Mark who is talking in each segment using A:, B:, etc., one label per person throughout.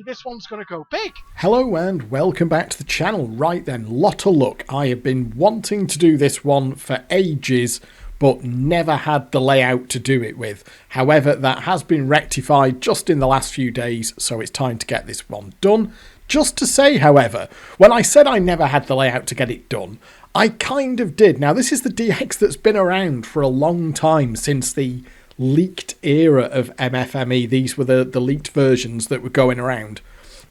A: me this one's going to go big.
B: Hello and welcome back to the channel. Right then, Lotta Luck. I have been wanting to do this one for ages, but never had the layout to do it with. However, that has been rectified just in the last few days, so it's time to get this one done. Just to say, however, when I said I never had the layout to get it done, I kind of did. Now, this is the DX that's been around for a long time, since the leaked era of MFME. These were the leaked versions that were going around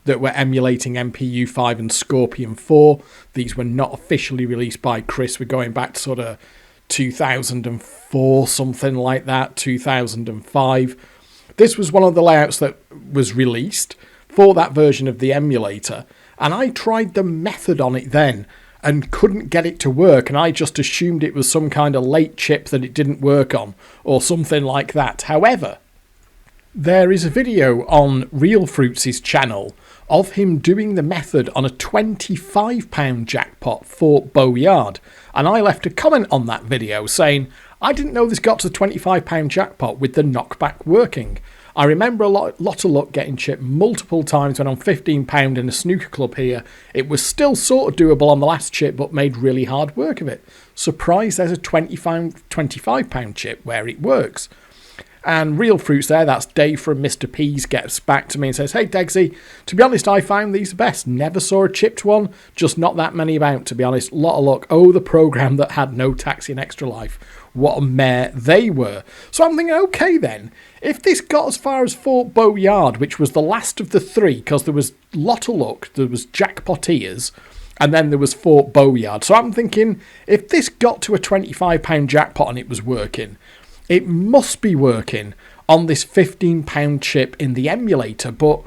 B: that were emulating MPU 5 and Scorpion 4. These were not officially released by Chris. We're going back to sort of 2004, something like that, 2005. This was one of the layouts that was released for that version of the emulator, and I tried the method on it then and couldn't get it to work, and I just assumed it was some kind of late chip that it didn't work on, or something like that. However, there is a video on Reelfruits' channel of him doing the method on a £25 jackpot for Boyard, and I left a comment on that video saying, I didn't know this got to the £25 jackpot with the knockback working. I remember a lot of luck getting chipped multiple times when on £15 in a snooker club here. It was still sort of doable on the last chip, but made really hard work of it. Surprised there's a £25 chip where it works. And Reelfruits there, that's Dave from Mr. P's, gets back to me and says, hey Degsy, to be honest, I found these the best. Never saw a chipped one, just not that many about, to be honest. Lot of luck. Oh, the program that had no taxi and extra life. What a mare they were. So I'm thinking, okay then, if this got as far as Fort Boyard, which was the last of the three, because there was Lotta Luck, there was Jackpoteers, and then there was Fort Boyard. So I'm thinking, if this got to a £25 jackpot and it was working, it must be working on this £15 chip in the emulator. But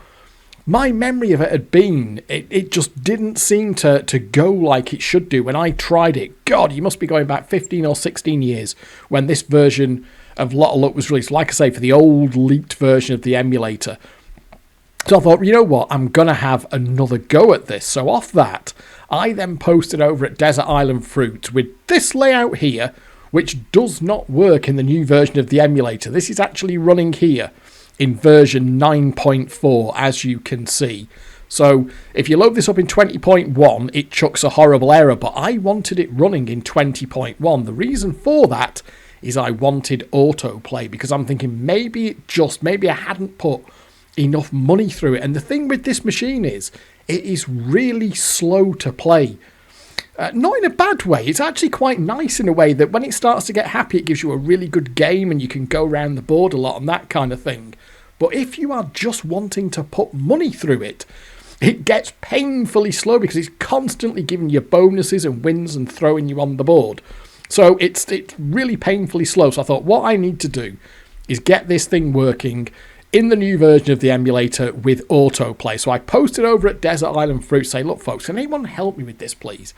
B: my memory of it had been, it just didn't seem to go like it should do when I tried it. God, you must be going back 15 or 16 years when this version of Lotta Luck was released, like I say, for the old leaked version of the emulator. So I thought, you know what, I'm going to have another go at this. So off that, I then posted over at Desert Island Fruit with this layout here, which does not work in the new version of the emulator. This is actually running here in version 9.4, as you can see. So if you load this up in 20.1, it chucks a horrible error, but I wanted it running in 20.1. The reason for that is I wanted autoplay, because I'm thinking maybe I hadn't put enough money through it. And the thing with this machine is, it is really slow to play. Not in a bad way, it's actually quite nice in a way that when it starts to get happy, it gives you a really good game and you can go around the board a lot and that kind of thing. But if you are just wanting to put money through it, it gets painfully slow because it's constantly giving you bonuses and wins and throwing you on the board. So it's really painfully slow. So I thought what I need to do is get this thing working in the new version of the emulator with autoplay. So I posted over at Desert Island Fruit, say, look folks, can anyone help me with this please?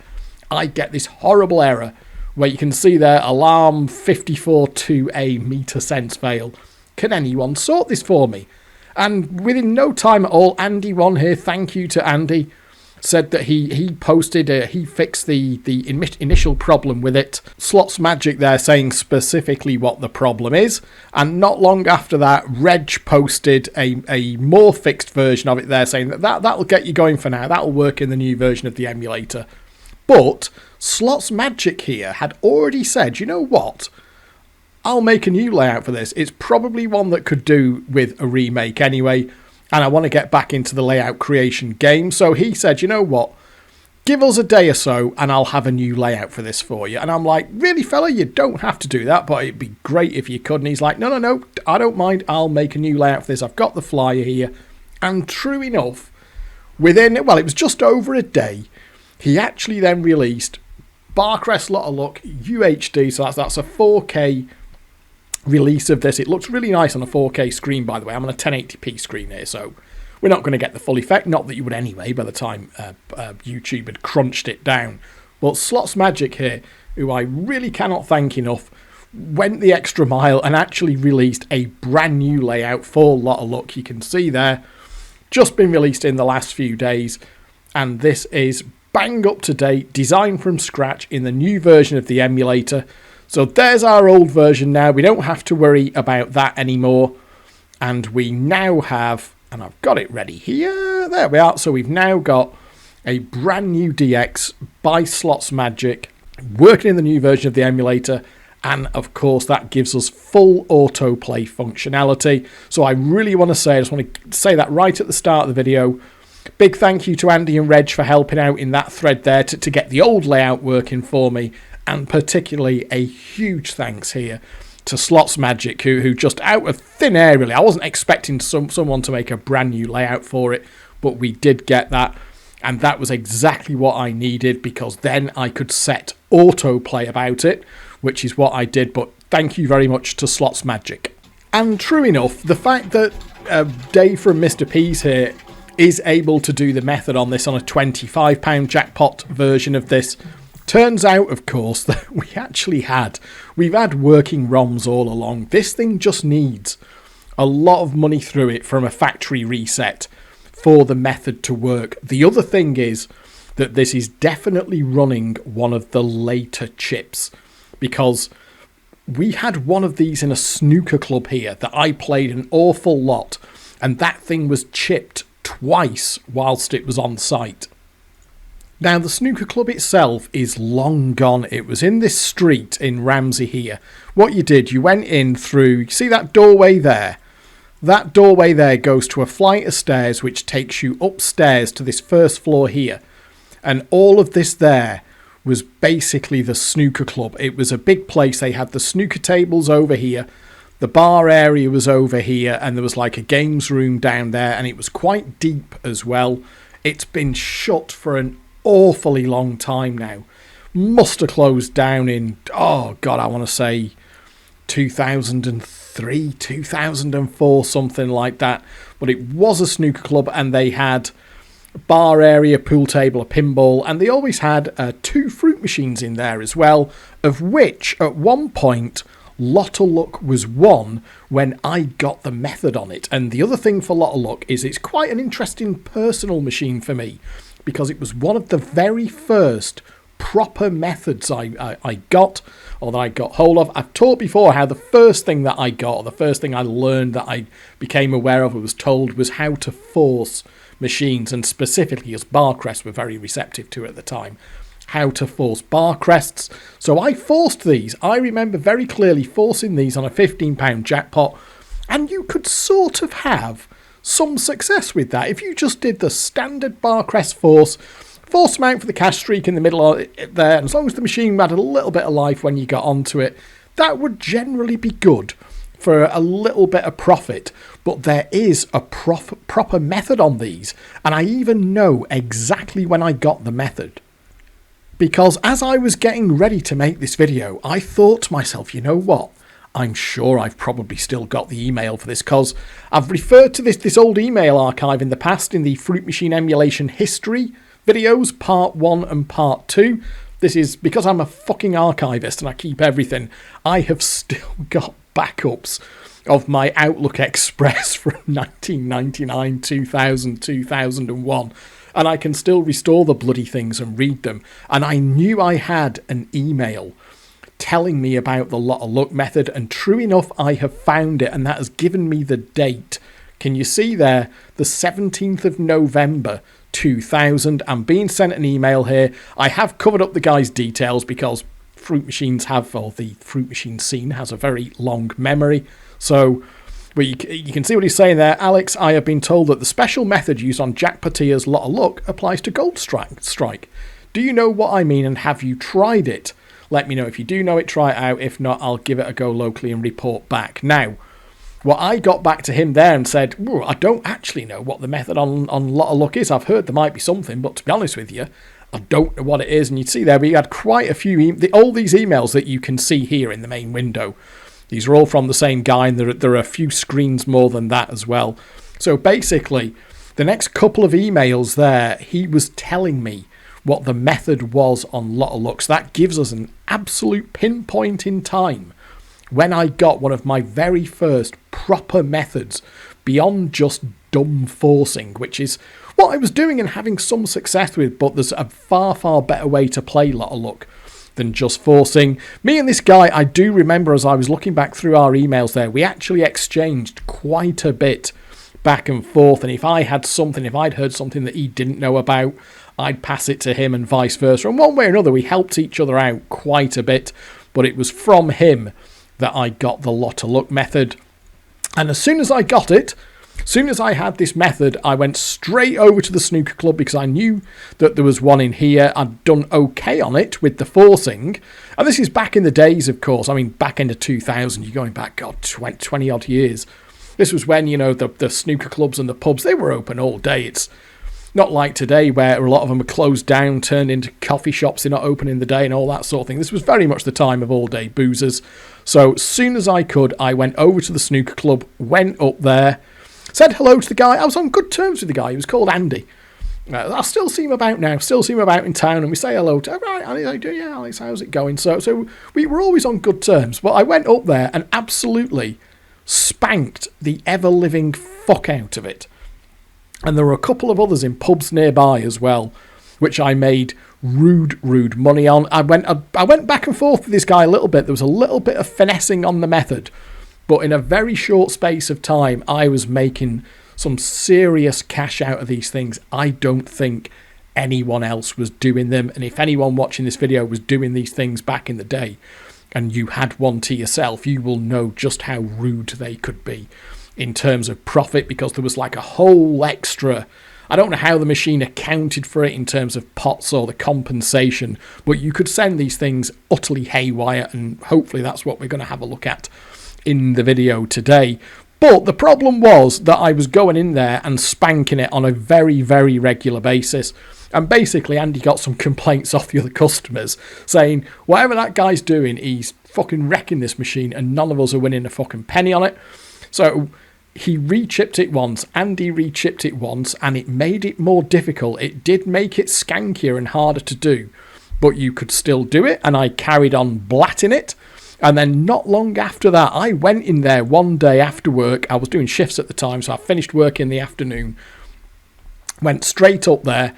B: I get this horrible error where you can see there, alarm 542A meter sense fail. Can anyone sort this for me? And within no time at all, Andy One here, thank you to Andy, said that he posted, he fixed the initial problem with it. Slotsmagic there saying specifically what the problem is. And not long after that, Reg posted a more fixed version of it there saying that'll get you going for now. That'll work in the new version of the emulator. But Slotsmagic here had already said, you know what? I'll make a new layout for this. It's probably one that could do with a remake anyway, and I want to get back into the layout creation game. So he said, you know what? Give us a day or so and I'll have a new layout for this for you. And I'm like, really fella, you don't have to do that, but it'd be great if you could. And he's like, no, I don't mind. I'll make a new layout for this. I've got the flyer here. And true enough, it was just over a day, he actually then released Barcrest Lotta Luck UHD, so that's a 4K release of this. It looks really nice on a 4K screen, by the way. I'm on a 1080p screen here, so we're not going to get the full effect. Not that you would anyway, by the time YouTube had crunched it down. But Slotsmagic here, who I really cannot thank enough, went the extra mile and actually released a brand new layout for Lotta Luck. You can see there, just been released in the last few days, and this is bang up to date, designed from scratch in the new version of the emulator. So there's our old version now. We don't have to worry about that anymore. And we now have and I've got it ready here. There we are. So we've now got a brand new DX by slotsmagic working in the new version of the emulator. And of course, that gives us full autoplay functionality. So I really want to say, I just want to say that right at the start of the video. Big thank you to Andy and Reg for helping out in that thread there to get the old layout working for me. And particularly a huge thanks here to slotsmagic, who just out of thin air, really. I wasn't expecting someone to make a brand new layout for it, but we did get that. And that was exactly what I needed, because then I could set autoplay about it, which is what I did. But thank you very much to slotsmagic. And true enough, the fact that Dave from Mr. P's here is able to do the method on this on a £25 jackpot version of this, turns out, of course, that we've had working ROMs all along. This thing just needs a lot of money through it from a factory reset for the method to work. The other thing is that this is definitely running one of the later chips, because we had one of these in a snooker club here that I played an awful lot, and that thing was chipped twice whilst it was on site. Now, the snooker club itself is long gone. It was in this street in Ramsey here. What you did, you went in through, you see that doorway there? That doorway there goes to a flight of stairs which takes you upstairs to this first floor here. And all of this there was basically the snooker club. It was a big place. They had the snooker tables over here. The bar area was over here, and there was like a games room down there, and it was quite deep as well. It's been shut for an awfully long time now. Must have closed down in, oh God, I want to say 2003, 2004, something like that. But it was a snooker club, and they had a bar area, pool table, a pinball, and they always had 2 fruit machines in there as well, of which at one point Lotta Luck was one when I got the method on it. And the other thing for Lotta Luck is it's quite an interesting personal machine for me, because it was one of the very first proper methods I got, or that I got hold of. I've taught before how the first thing that I got, or the first thing I learned that I became aware of or was told, was how to force machines, and specifically, as Barcrest were very receptive to at the time, how to force Barcrests. So I forced these. I remember very clearly forcing these on a £15 jackpot, and you could sort of have some success with that. If you just did the standard Barcrest force them out for the cash streak in the middle of it there, and as long as the machine had a little bit of life when you got onto it, that would generally be good for a little bit of profit. But there is a proper method on these, and I even know exactly when I got the method. Because as I was getting ready to make this video, I thought to myself, you know what? I'm sure I've probably still got the email for this, because I've referred to this old email archive in the past in the Fruit Machine Emulation History videos, part 1 and part 2. This is because I'm a fucking archivist and I keep everything. I have still got backups of my Outlook Express from 1999, 2000, 2001. And I can still restore the bloody things and read them. And I knew I had an email telling me about the Lotta Luck method, and true enough, I have found it, and that has given me the date. Can you see there? The 17th of November 2000. I'm being sent an email here. I have covered up the guy's details because fruit machines have, or the fruit machine scene has, a very long memory. So but you can see what he's saying there. Alex, I have been told that the special method used on Jackpotia's Lotta Luck applies to Gold Strike. Do you know what I mean, and have you tried it? Let me know if you do know it, try it out. If not, I'll give it a go locally and report back. Now, what I got back to him there and said, I don't actually know what the method on Lotta Luck is. I've heard there might be something, but to be honest with you, I don't know what it is. And you'd see there, we had quite a few, all these emails that you can see here in the main window. These are all from the same guy, and there are a few screens more than that as well. So basically, the next couple of emails there, he was telling me what the method was on Lotta Luck. So that gives us an absolute pinpoint in time when I got one of my very first proper methods beyond just dumb forcing, which is what I was doing and having some success with, but there's a far, far better way to play Lotta Luck than just forcing. Me and this guy, I do remember as I was looking back through our emails there, we actually exchanged quite a bit back and forth. And if I'd heard something that he didn't know about, I'd pass it to him and vice versa. And one way or another, we helped each other out quite a bit. But it was from him that I got the Lotta Luck method. And as soon as I got it, as soon as I had this method, I went straight over to the snooker club because I knew that there was one in here. I'd done okay on it with the forcing. And this is back in the days, of course. I mean, back into 2000, you're going back, God, 20 odd years. This was when, you know, the snooker clubs and the pubs, they were open all day. It's not like today where a lot of them are closed down, turned into coffee shops, they're not open in the day and all that sort of thing. This was very much the time of all day boozers. So as soon as I could, I went over to the snooker club, went up there, said hello to the guy. I was on good terms with the guy. He was called Andy. I still see him about now. Still see him about in town, and we say hello to him. Right, Alex, I do. Yeah, Alex, how's it going? So we were always on good terms. But I went up there and absolutely spanked the ever-living fuck out of it. And there were a couple of others in pubs nearby as well, which I made rude money on. I went back and forth with this guy a little bit. There was a little bit of finessing on the method. But in a very short space of time, I was making some serious cash out of these things. I don't think anyone else was doing them. And if anyone watching this video was doing these things back in the day, and you had one to yourself, you will know just how rude they could be in terms of profit, because there was like a whole extra... I don't know how the machine accounted for it in terms of pots or the compensation, but you could send these things utterly haywire, and hopefully that's what we're going to have a look at in the video today. But the problem was that I was going in there and spanking it on a very, very regular basis. And basically, Andy got some complaints off the other customers saying, whatever that guy's doing, he's fucking wrecking this machine and none of us are winning a fucking penny on it. So he rechipped it once, Andy rechipped it once, and it made it more difficult. It did make it skankier and harder to do, but you could still do it, and I carried on blatting it. And then not long after that, I went in there one day after work. I was doing shifts at the time, so I finished work in the afternoon, went straight up there,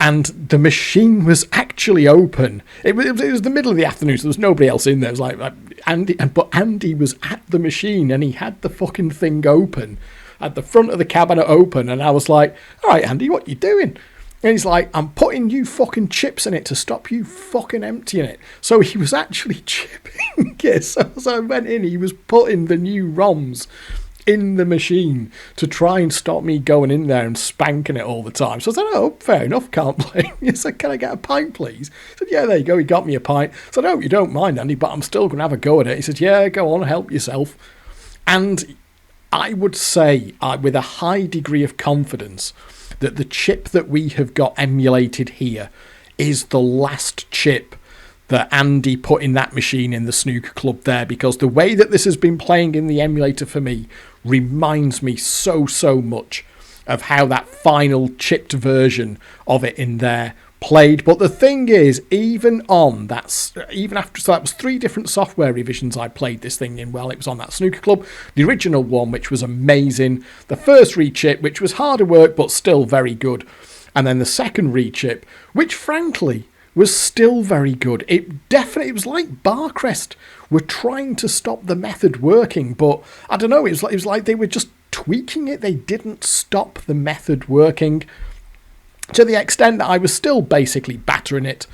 B: and the machine was actually open. It was the middle of the afternoon, so there was nobody else in there. It was like Andy, but Andy was at the machine, and he had the fucking thing open, at the front of the cabinet open, and I was like, all right, Andy, what you doing? And he's like, I'm putting new fucking chips in it to stop you fucking emptying it. So he was actually chipping it. So as I went in, he was putting the new ROMs in the machine to try and stop me going in there and spanking it all the time. So I said, oh, fair enough, can't blame. He said, can I get a pint, please? I said, yeah, there you go. He got me a pint. I said, oh, you don't mind, Andy, but I'm still going to have a go at it. He said, yeah, go on, help yourself. And I would say with a high degree of confidence that the chip that we have got emulated here is the last chip that Andy put in that machine in the snooker club there, because the way that this has been playing in the emulator for me reminds me so much of how that final chipped version of it in there played. But the thing is, even after, so that was 3 different software revisions I played this thing in while it was on that snooker club. The original one, which was amazing, the first rechip, which was harder work but still very good, and then the second rechip, which frankly was still very good. It was like Barcrest were trying to stop the method working, but I don't know, it was like they were just tweaking it. They didn't stop the method working, to the extent that I was still basically battering it.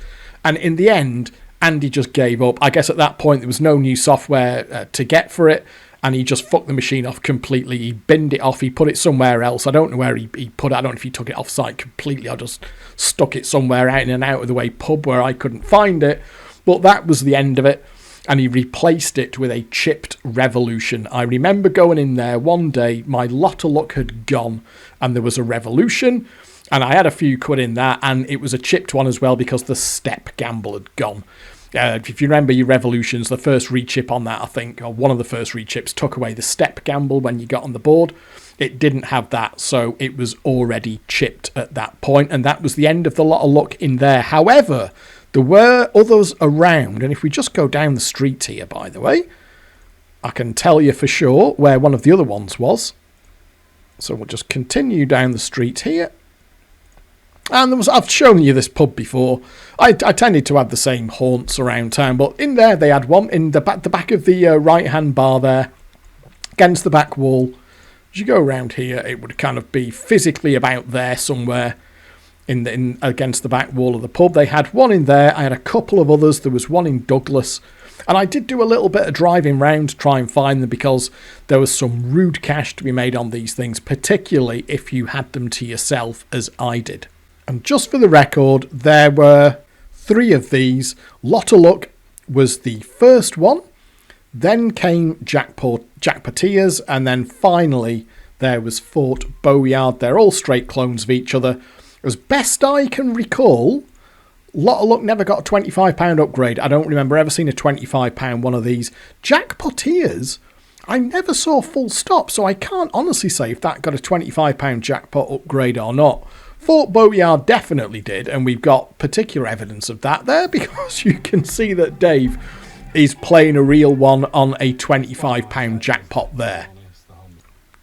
B: And in the end, Andy just gave up. I guess at that point there was no new software to get for it, and he just fucked the machine off completely. He binned it off. He put it somewhere else. I don't know where he put it. I don't know if he took it off site completely. I just stuck it somewhere out in an out of the way pub where I couldn't find it. But that was the end of it. And he replaced it with a chipped Revolution. I remember going in there one day, my Lotta Luck had gone, and there was a Revolution, and I had a few quid in that, and it was a chipped one as well because the step gamble had gone. If you remember your Revolutions, the first rechip on that, I think, or one of the first rechips, took away the step gamble when you got on the board. It didn't have that, so it was already chipped at that point, and that was the end of the Lotta Luck in there. However, there were others around, and if we just go down the street here, by the way, I can tell you for sure where one of the other ones was. So we'll just continue down the street here. And I've shown you this pub before. I tended to have the same haunts around town, but in there they had one in the back of the right-hand bar there, against the back wall, As you go around here, it would kind of be physically about there somewhere in against the back wall of the pub. They had one in there. I had a couple of others. There was one in Douglas. And I did do a little bit of driving round to try and find them because there was some rude cash to be made on these things, particularly if you had them to yourself, as I did. And just for the record, there were 3 of these. Lotta Luck was the first one. Then came Jackpotiers, and then finally there was Fort Bowyard. They're all straight clones of each other. As best I can recall, Lotta Luck never got a £25 upgrade. I don't remember ever seeing a £25 one of these. Jackpotiers, I never saw full stop, so I can't honestly say if that got a £25 jackpot upgrade or not. Fort Bowyard definitely did, and we've got particular evidence of that there because you can see that Dave is playing a real one on a £25 jackpot there.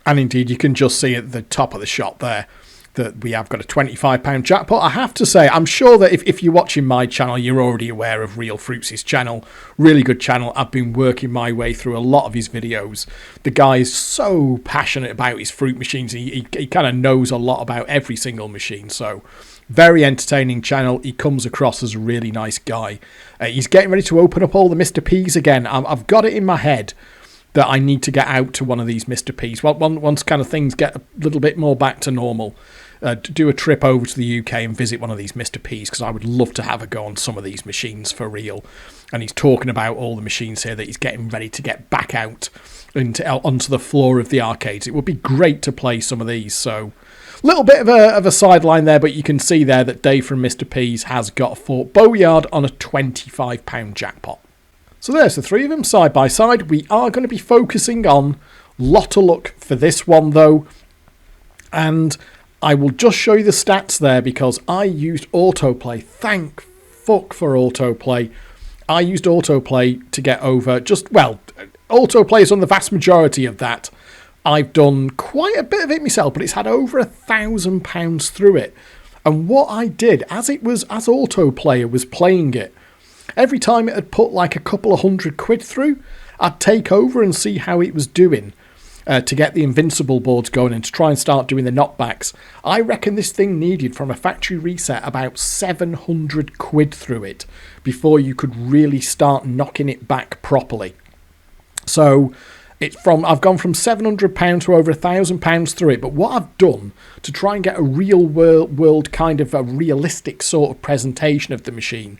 B: And indeed, you can just see at the top of the shot there that we have got a £25 jackpot. I have to say, I'm sure that if you're watching my channel, you're already aware of Reelfruits' channel. Really good channel. I've been working my way through a lot of his videos. The guy is so passionate about his fruit machines. He kind of knows a lot about every single machine. So, very entertaining channel. He comes across as a really nice guy. He's getting ready to open up all the Mr. P's again. I've got it in my head that I need to get out to one of these Mr. P's. Once kind of things get a little bit more back to normal, do a trip over to the UK and visit one of these Mr. P's because I would love to have a go on some of these machines for real. And he's talking about all the machines here that he's getting ready to get back out onto the floor of the arcades. It would be great to play some of these. So, a little bit of a sideline there, but you can see there that Dave from Mr. P's has got a Fort Bowyard on a £25 jackpot. So there's the 3 of them side by side. We are going to be focusing on Lotta Luck for this one though. And I will just show you the stats there because I used autoplay. Thank fuck for autoplay. I used autoplay to get over autoplay is on the vast majority of that. I've done quite a bit of it myself, but it's had over £1,000 through it. And what I did, as autoplayer was playing it, every time it had put like a couple of £100 through, I'd take over and see how it was doing to get the Invincible boards going and to try and start doing the knockbacks. I reckon this thing needed from a factory reset about £700 through it before you could really start knocking it back properly. So I've gone from £700 to over £1,000 through it, but what I've done to try and get a real world kind of a realistic sort of presentation of the machine,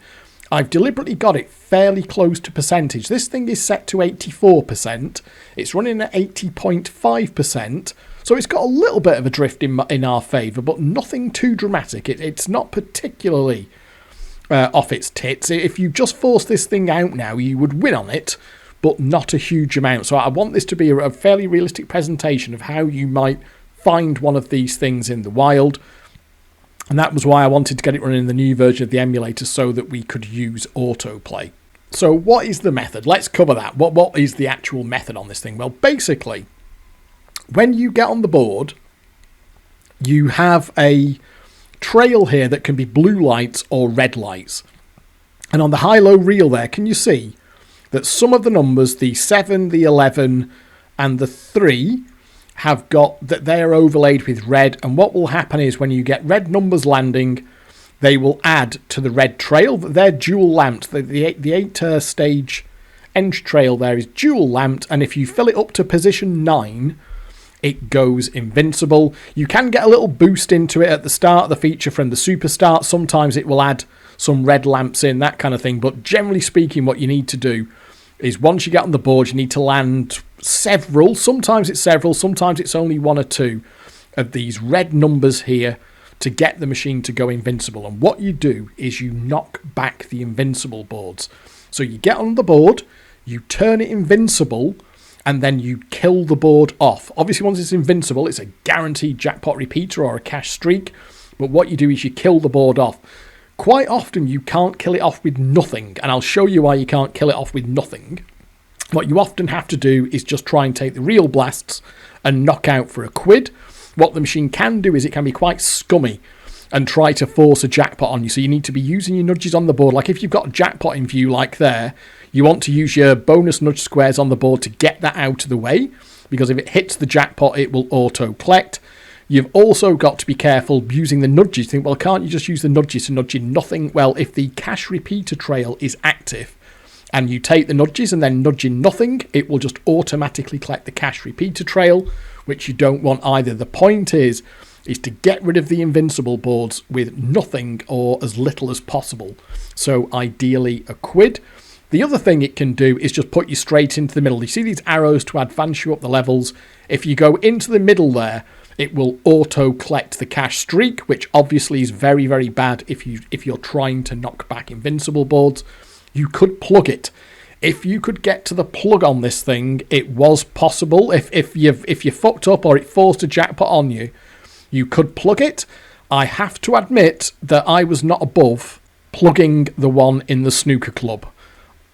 B: I've deliberately got it fairly close to percentage. This thing is set to 84%. It's running at 80.5%. So it's got a little bit of a drift in our favour, but nothing too dramatic. It's not particularly off its tits. If you just force this thing out now, you would win on it, but not a huge amount. So I want this to be a fairly realistic presentation of how you might find one of these things in the wild. And that was why I wanted to get it running in the new version of the emulator so that we could use autoplay. So what is the method? Let's cover that. What is the actual method on this thing? Well, basically, when you get on the board, you have a trail here that can be blue lights or red lights. And on the high-low reel there, can you see that some of the numbers, the 7, the 11, and the 3, have got that they are overlaid with red, and what will happen is when you get red numbers landing, they will add to the red trail. They're dual lamped. The 8 stage end trail there is dual lamped, and if you fill it up to position 9, it goes invincible. You can get a little boost into it at the start of the feature from the super start. Sometimes it will add some red lamps in, that kind of thing, but generally speaking, what you need to do is once you get on the board, you need to land several, sometimes it's only 1 or 2 of these red numbers here to get the machine to go invincible. And what you do is you knock back the invincible boards. So you get on the board, you turn it invincible, and then you kill the board off. Obviously, once it's invincible, it's a guaranteed jackpot repeater or a cash streak. But what you do is you kill the board off. Quite often, you can't kill it off with nothing, and I'll show you why you can't kill it off with nothing. What you often have to do is just try and take the real blasts and knock out for £1. What the machine can do is it can be quite scummy and try to force a jackpot on you, so you need to be using your nudges on the board. Like if you've got a jackpot in view like there, you want to use your bonus nudge squares on the board to get that out of the way. because if it hits the jackpot, it will auto-collect. You've also got to be careful using the nudges. Think, well, can't you just use the nudges to nudge in nothing? Well, if the cash repeater trail is active and you take the nudges and then nudge in nothing, it will just automatically collect the cash repeater trail, which you don't want either. The point is to get rid of the invincible boards with nothing or as little as possible. So ideally a quid. The other thing it can do is just put you straight into the middle. You see these arrows to advance you up the levels? If you go into the middle there, it will auto-collect the cash streak, which obviously is very, very bad if you're trying to knock back invincible boards. You could plug it. If you could get to the plug on this thing, it was possible. If you fucked up or it forced a jackpot on you, you could plug it. I have to admit that I was not above plugging the one in the snooker club.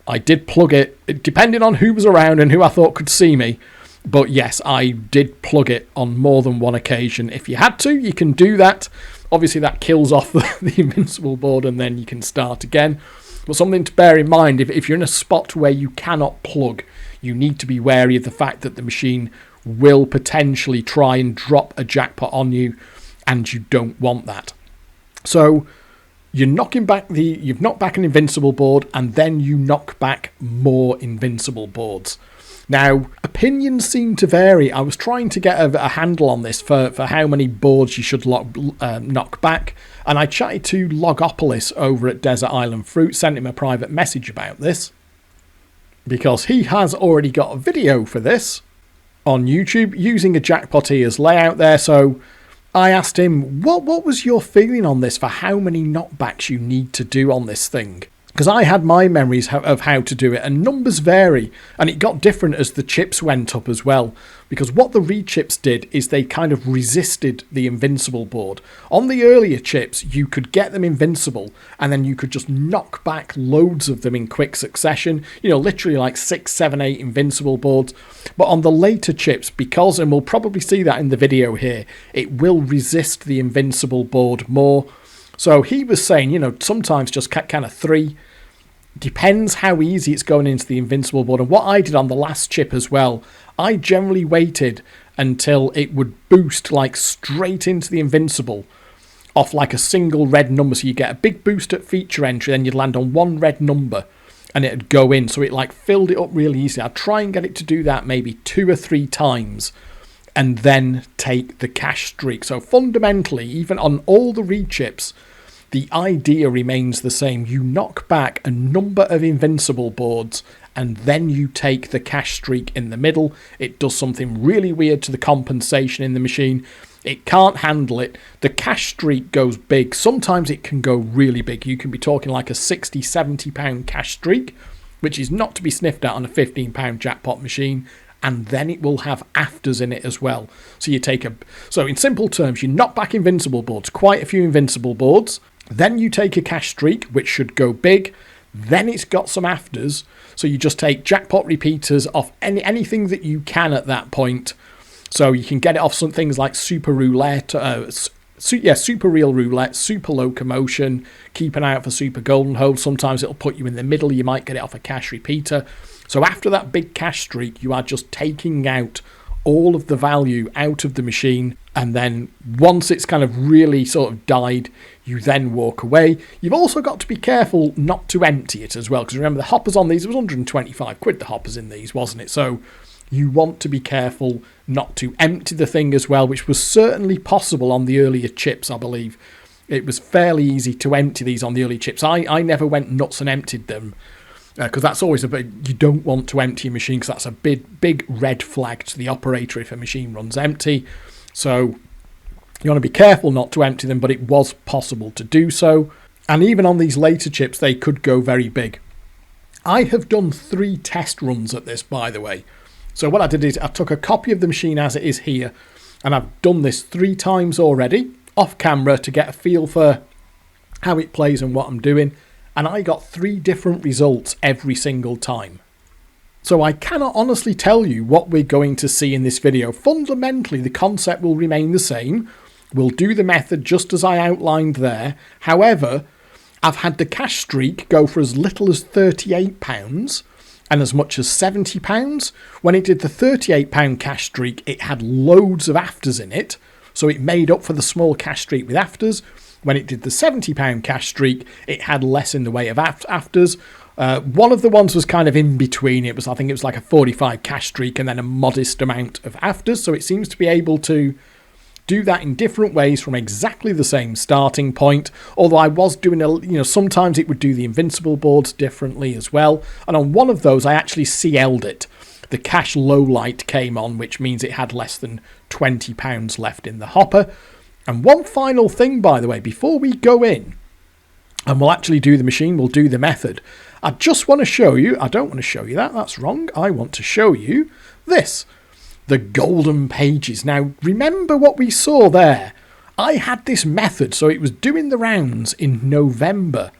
B: I did plug it, depending on who was around and who I thought could see me. But yes, I did plug it on more than one occasion. If you had to, you can do that. Obviously, that kills off the invincible board and then you can start again. But something to bear in mind, if you're in a spot where you cannot plug, you need to be wary of the fact that the machine will potentially try and drop a jackpot on you, and you don't want that. So you've knocked back an invincible board, and then you knock back more invincible boards. Now, opinions seem to vary. I was trying to get a handle on this for how many boards you should knock back, and I chatted to Logopolis over at Desert Island Fruit, sent him a private message about this, because he has already got a video for this on YouTube using a jackpotier's layout there. So I asked him, what was your feeling on this for how many knockbacks you need to do on this thing? Because I had my memories of how to do it, and numbers vary, and it got different as the chips went up as well. Because what the rechips did is they kind of resisted the invincible board. On the earlier chips, you could get them invincible, and then you could just knock back loads of them in quick succession. You know, literally like 6, 7, 8 invincible boards. But on the later chips, because, and we'll probably see that in the video here, it will resist the invincible board more. So he was saying, you know, sometimes just kind of 3. Depends how easy it's going into the invincible board. And what I did on the last chip as well, I generally waited until it would boost like straight into the invincible off like a single red number. So you get a big boost at feature entry, then you'd land on one red number and it'd go in. So it like filled it up really easily. I'd try and get it to do that maybe 2 or 3 times and then take the cash streak. So fundamentally, even on all the rechips, the idea remains the same. You knock back a number of invincible boards and then you take the cash streak in the middle. It does something really weird to the compensation in the machine. It can't handle it. The cash streak goes big. Sometimes it can go really big. You can be talking like a 60, 70 pound cash streak, which is not to be sniffed at on a 15 pound jackpot machine. And then it will have afters in it as well. So so in simple terms, you knock back invincible boards, quite a few invincible boards. Then you take a cash streak, which should go big. Then it's got some afters. So you just take jackpot repeaters off anything that you can at that point. So you can get it off some things like super roulette, super real roulette, super locomotion. Keep an eye out for super golden hold. Sometimes it'll put you in the middle. You might get it off a cash repeater. So after that big cash streak, you are just taking out all of the value out of the machine, and then once it's kind of really sort of died, you then walk away. You've also got to be careful not to empty it as well, because remember the hoppers on these, it was 125 quid the hoppers in these, wasn't it? So you want to be careful not to empty the thing as well, which was certainly possible on the earlier chips, I believe. It was fairly easy to empty these on the early chips. I never went nuts and emptied them, because that's always you don't want to empty a machine, because that's a big red flag to the operator if a machine runs empty. So you want to be careful not to empty them, but it was possible to do so. And even on these later chips, they could go very big. I have done 3 test runs at this, by the way. So what I did is I took a copy of the machine as it is here, and I've done this 3 times already off camera to get a feel for how it plays and what I'm doing. And I got 3 different results every single time. So I cannot honestly tell you what we're going to see in this video. Fundamentally, the concept will remain the same. We'll do the method just as I outlined there. However, I've had the cash streak go for as little as £38, and as much as £70. When it did the £38 cash streak, it had loads of afters in it, so it made up for the small cash streak with afters. When it did the £70 cash streak, it had less in the way of afters. One of the ones was kind of in between. I think it was like a 45 cash streak and then a modest amount of afters. So it seems to be able to do that in different ways from exactly the same starting point. Although I was doing sometimes it would do the Invincible boards differently as well. And on one of those, I actually CL'd it. The cash low light came on, which means it had less than £20 left in the hopper. And one final thing, by the way, before we go in, and we'll actually do the machine, we'll do the method. I just want to show you, I don't want to show you that, that's wrong. I want to show you this, the golden pages. Now, remember what we saw there. I had this method, so it was doing the rounds in November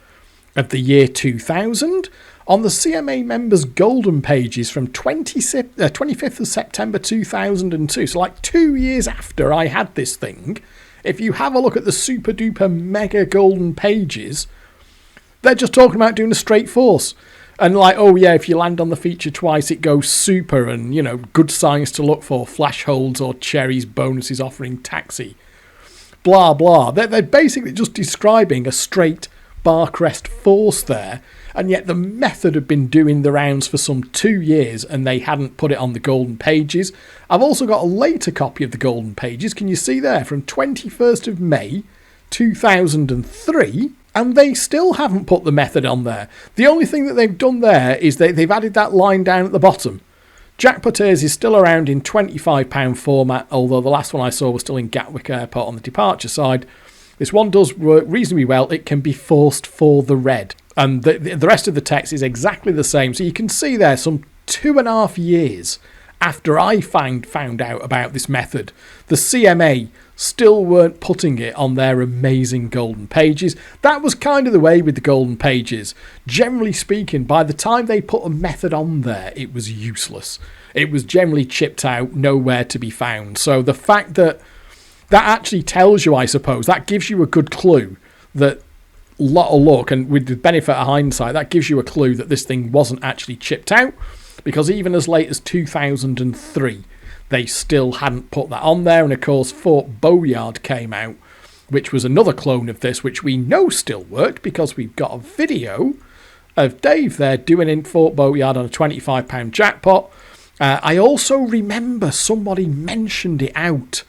B: of the year 2000 on the CMA members golden pages from 25th of September 2002. So like 2 years after I had this thing, if you have a look at the super duper mega golden pages, they're just talking about doing a straight force. And like, oh yeah, if you land on the feature twice, it goes super, and, you know, good signs to look for, flash holds or cherries, bonuses offering taxi. Blah, blah. They're basically just describing a straight Barcrest force there. And yet the method had been doing the rounds for some 2 years and they hadn't put it on the golden pages. I've also got a later copy of the golden pages. Can you see there? From 21st of May 2003. And they still haven't put the method on there. The only thing that they've done there is they've added that line down at the bottom. Jackpoters is still around in £25 format, although the last one I saw was still in Gatwick Airport on the departure side. This one does work reasonably well. It can be forced for the red. And the rest of the text is exactly the same. So you can see there some 2.5 years after I found out about this method, the CMA still weren't putting it on their amazing golden pages. That was kind of the way with the golden pages. Generally speaking, by the time they put a method on there, it was useless. It was generally chipped out, nowhere to be found. So the fact that actually tells you, I suppose, that gives you a good clue that Lotta Luck, and with the benefit of hindsight, that gives you a clue that this thing wasn't actually chipped out, because even as late as 2003, they still hadn't put that on there. And of course, Fort Boyard came out, which was another clone of this, which we know still worked because we've got a video of Dave there doing in Fort Boyard on a £25 jackpot. I also remember somebody mentioned it out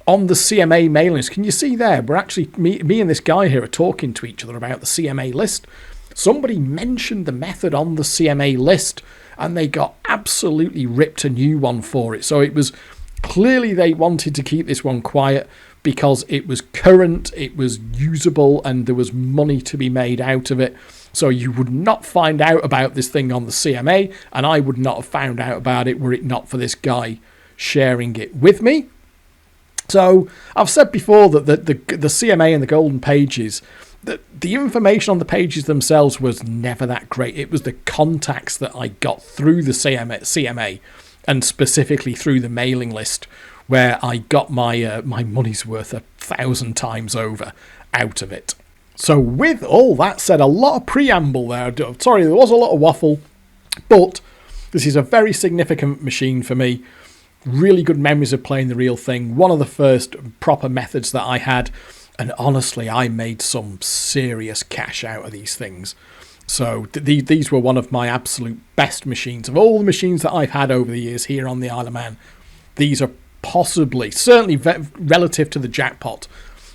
B: on the CMA mailing list. Can you see there? We're actually, me and this guy here are talking to each other about the CMA list. Somebody mentioned the method on the CMA list, and they got absolutely ripped a new one for it. So it was clearly they wanted to keep this one quiet because it was current, it was usable, and there was money to be made out of it. So you would not find out about this thing on the CMA, and I would not have found out about it were it not for this guy sharing it with me. So I've said before that the CMA and the golden pages, the information on the pages themselves was never that great. It was the contacts that I got through the CMA and specifically through the mailing list where I got my money's worth 1,000 times over out of it. So with all that said, a lot of preamble there. Sorry, there was a lot of waffle, but this is a very significant machine for me. Really good memories of playing the real thing. One of the first proper methods that I had. And honestly, I made some serious cash out of these things. So these were one of my absolute best machines. Of all the machines that I've had over the years here on the Isle of Man, these are possibly, certainly relative to the jackpot,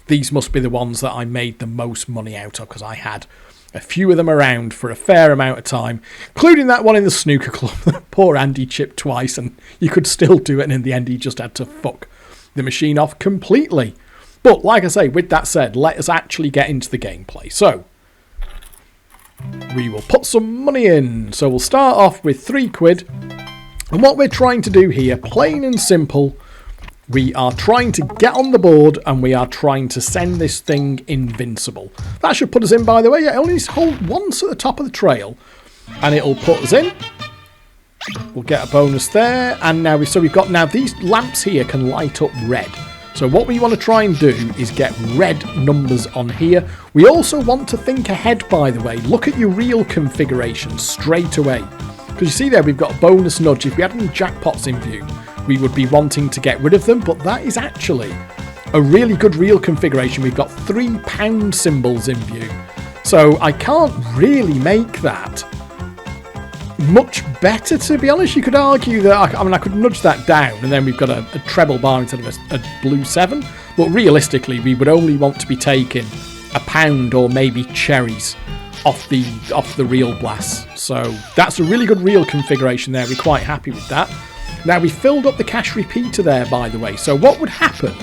B: these must be the ones that I made the most money out of, because I had a few of them around for a fair amount of time, including that one in the snooker club. Poor Andy chipped twice, and you could still do it, and in the end he just had to fuck the machine off completely. But like I say, with that said, let us actually get into the gameplay. So we will put some money in. So we'll start off with £3. And what we're trying to do here, plain and simple, we are trying to get on the board and we are trying to send this thing invincible. That should put us in, by the way. Yeah, only hold once at the top of the trail and it'll put us in. We'll get a bonus there. And now we've got these lamps here can light up red. So what we want to try and do is get red numbers on here. We also want to think ahead, by the way. Look at your real configuration straight away. Because you see there, we've got a bonus nudge. If we had any jackpots in view, we would be wanting to get rid of them. But that is actually a really good reel configuration. We've got £3 symbols in view. So I can't really make that much better, to be honest. You could argue that, I could nudge that down and then we've got a treble bar instead of a blue 7. But realistically, we would only want to be taking £1 or maybe cherries off the reel blast. So that's a really good reel configuration there. We're quite happy with that. Now, we filled up the cash repeater there, by the way. So what would happen,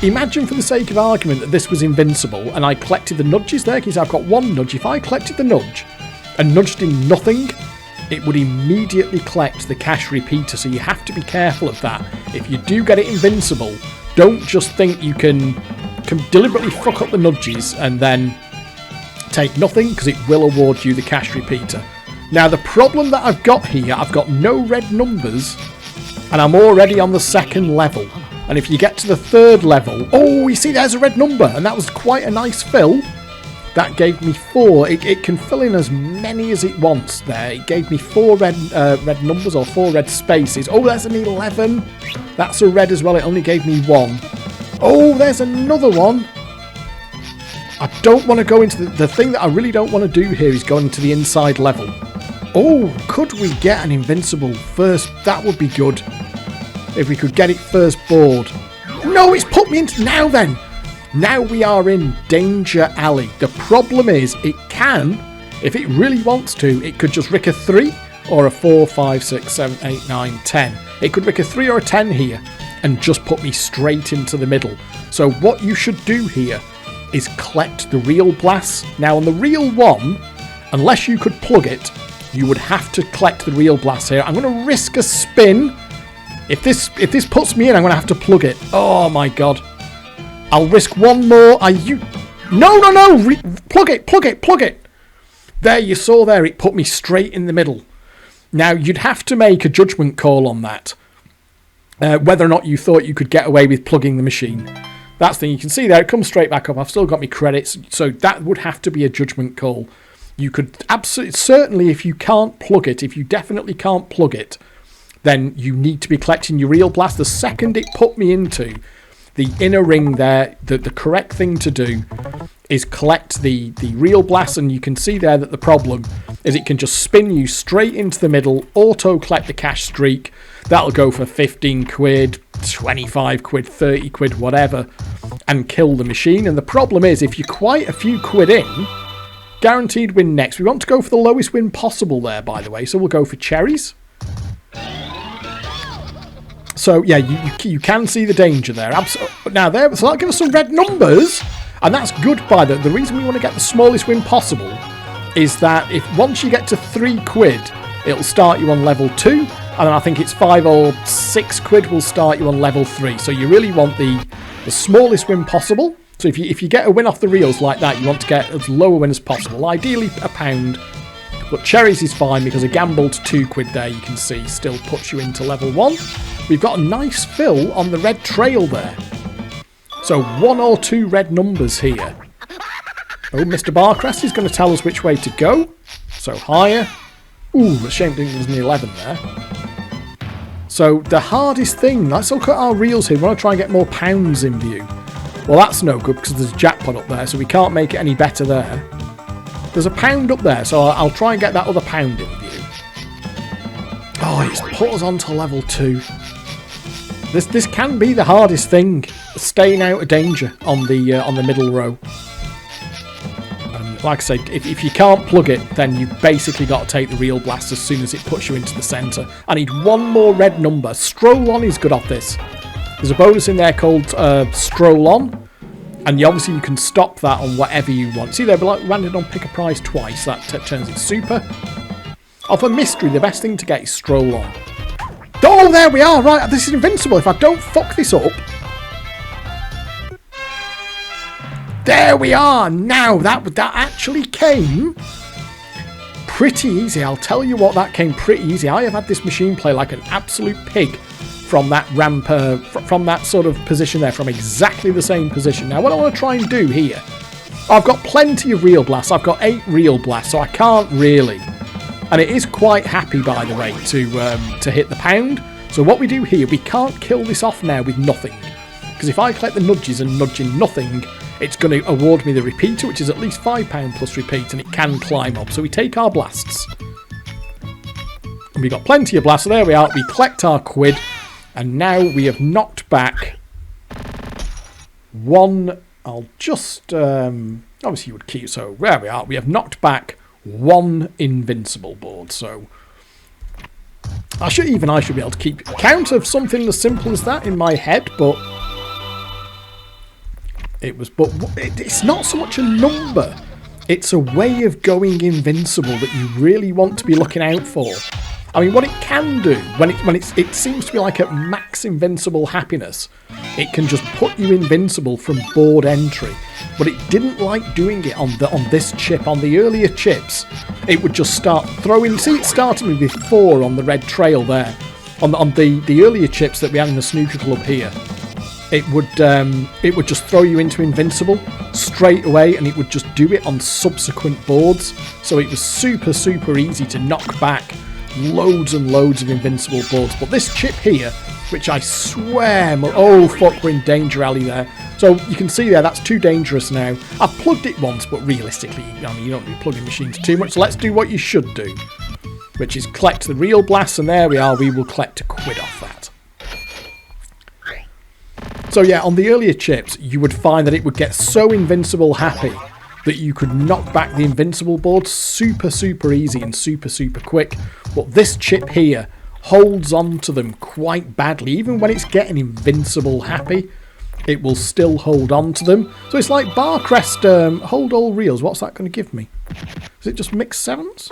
B: imagine for the sake of argument that this was Invincible and I collected the nudges there, because I've got one nudge. If I collected the nudge and nudged in nothing, it would immediately collect the cash repeater. So you have to be careful of that. If you do get it Invincible, don't just think you can deliberately fuck up the nudges and then take nothing, because it will award you the cash repeater. Now, the problem that I've got here, I've got no red numbers and I'm already on the 2nd level. And if you get to the 3rd level, oh, you see there's a red number, and that was quite a nice fill. That gave me 4. It can fill in as many as it wants there. It gave me 4 red numbers, or 4 red spaces. Oh, there's an 11. That's a red as well. It only gave me 1. Oh, there's another one. I don't want to go into the thing that I really don't want to do here is go into the inside level. Oh, could we get an Invincible first? That would be good. If we could get it first board. No, it's put me into... Now then. Now we are in Danger Alley. The problem is it can, if it really wants to, it could just rick a 3 or a 4, 5, 6, 7, 8, 9, 10. It could rick a 3 or a 10 here and just put me straight into the middle. So what you should do here is collect the reel blasts. Now on the reel 1, unless you could plug it, you would have to collect the reel blast here. I'm going to risk a spin. If this puts me in, I'm going to have to plug it. Oh my god. I'll risk one more. No! Plug it. There, you saw there, it put me straight in the middle. Now, you'd have to make a judgment call on that. Whether or not you thought you could get away with plugging the machine. That's the thing. You can see there, it comes straight back up. I've still got my credits, so that would have to be a judgment call. You could absolutely, certainly if you can't plug it, if you definitely can't plug it, then you need to be collecting your reel blast. The second it put me into the inner ring there, the correct thing to do is collect the reel blast, and you can see there that the problem is it can just spin you straight into the middle, auto collect the cash streak. That'll go for 15 quid, 25 quid, 30 quid, whatever, and kill the machine. And the problem is, if you're quite a few quid in, guaranteed win next. We want to go for the lowest win possible there, by the way, so we'll go for cherries. So, yeah, you can see the danger there. Now, there, so that'll give us some red numbers, and that's good, by the reason we want to get the smallest win possible is that if once you get to 3 quid, it'll start you on level 2, and then I think it's 5 or 6 quid will start you on level 3. So you really want the smallest win possible. So if you get a win off the reels like that, you want to get as low a win as possible. Ideally £1. But cherries is fine because a gamble to 2 quid there, you can see, still puts you into level 1. We've got a nice fill on the red trail there. So 1 or 2 red numbers here. Oh, Mr. Barcrest is going to tell us which way to go. So higher. Ooh, a shame there's an 11 there. So the hardest thing, let's look at our reels here. We want to try and get more pounds in view. Well, that's no good because there's a jackpot up there, so we can't make it any better there. There's a £1 up there, so I'll try and get that other £1 in view. Oh, it's put us on to level 2. This can be the hardest thing, staying out of danger on the middle row. Like I say, if you can't plug it, then you basically got to take the reel blast as soon as it puts you into the centre. I need one more red number. Stroll On is good off this. There's a bonus in there called Stroll On, and obviously you can stop that on whatever you want. See, they've landed on pick a prize twice. That turns it super. Off a mystery, the best thing to get is Stroll On. Oh, there we are. Right, this is Invincible. If I don't fuck this up. There we are. Now, that actually came pretty easy. I'll tell you what, that came pretty easy. I have had this machine play like an absolute pig from that ramp, from that sort of position there, from exactly the same position. Now, what I want to try and do here, I've got plenty of reel blasts. I've got 8 reel blasts, so I can't really And it is quite happy, by the way, to hit the pound. So what we do here, we can't kill this off now with nothing. Because if I collect the nudges and nudge in nothing, it's going to award me the repeater, which is at least £5 plus repeat, and it can climb up. So we take our blasts. And we got plenty of blasts. So there we are. We collect our quid. And now we have knocked back one. I'll just... obviously you would keep... So there we are. We have knocked back one Invincible board. So I should be able to keep count of something as simple as that in my head, but... it's not so much a number. It's a way of going invincible that you really want to be looking out for. I mean, what it can do when it seems to be like at max invincible happiness, it can just put you invincible from board entry. But it didn't like doing it on this chip. On the earlier chips, it would just start throwing. See, it started with 4 on the red trail there. On the earlier chips that we had in the snooker club here. It would just throw you into invincible straight away, and it would just do it on subsequent boards. So it was super, super easy to knock back loads and loads of invincible boards. But this chip here, which I swear... Oh, fuck, we're in danger alley there. So you can see there, that's too dangerous now. I've plugged it once, but realistically, I mean, you don't be plugging machines too much. So let's do what you should do, which is collect the real blasts, and there we are. We will collect a quid off that. So yeah, on the earlier chips, you would find that it would get so invincible happy that you could knock back the invincible board super, super easy and super, super quick. But this chip here holds on to them quite badly. Even when it's getting invincible happy, it will still hold on to them. So it's like Barcrest hold all reels. What's that going to give me? Is it just mixed sevens?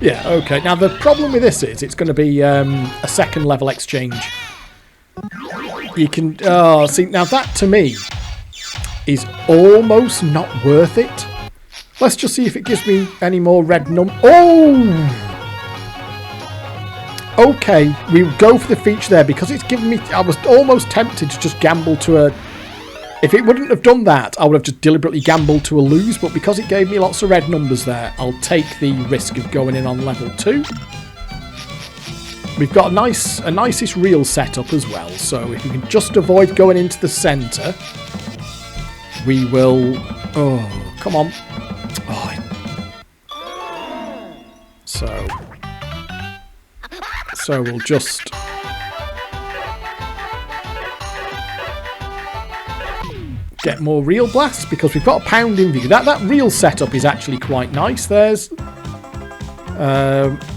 B: Yeah, okay. Now the problem with this is it's going to be a second level exchange. You can... Oh, see, now that to me is almost not worth it. Let's just see if it gives me any more red Oh! Okay, we go for the feature there because it's given me... I was almost tempted to just gamble to a... If it wouldn't have done that, I would have just deliberately gambled to a lose, but because it gave me lots of red numbers there, I'll take the risk of going in on level 2. We've got a nicest reel setup as well, so if we can just avoid going into the centre, we will... Oh, come on. Oh. So we'll just... get more reel blasts, because we've got a pound in view. That reel setup is actually quite nice. There's...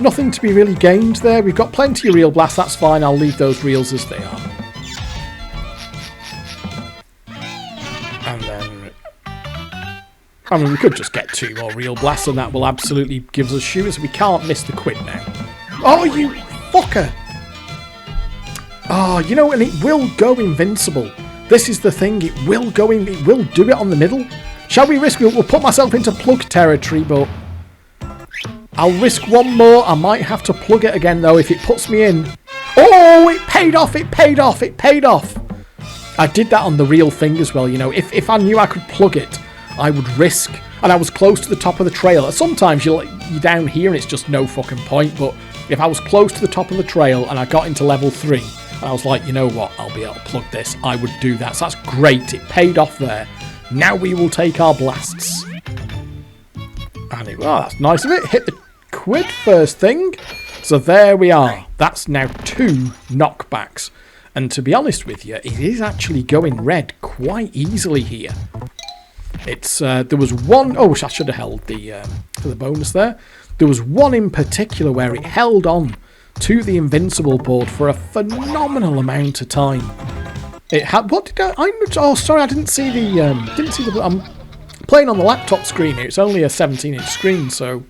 B: nothing to be really gained there. We've got plenty of reel blasts, that's fine. I'll leave those reels as they are. And then... I mean, we could just get 2 more reel blasts and that will absolutely give us shooters. We can't miss the quid now. Oh, you fucker! Oh, you know, and it will go invincible. This is the thing, it will go in, it will do it on the middle. Shall we risk? We'll put myself into plug territory, but... I'll risk one more. I might have to plug it again, though, if it puts me in. Oh, it paid off, it paid off, it paid off. I did that on the real thing as well, you know. If I knew I could plug it, I would risk. And I was close to the top of the trail. Sometimes you're down here and it's just no fucking point. But if I was close to the top of the trail and I got into level 3, and I was like, you know what, I'll be able to plug this, I would do that. So that's great. It paid off there. Now we will take our blasts. And that's nice of it. Hit the quid first thing. So there we are. That's now 2 knockbacks. And to be honest with you, it is actually going red quite easily here. It's there was one... Oh, I should have held the for the bonus there. There was one in particular where it held on to the Invincible board for a phenomenal amount of time. It had... What did I... Oh, sorry, I didn't see the... I'm playing on the laptop screen here. It's only a 17-inch screen, so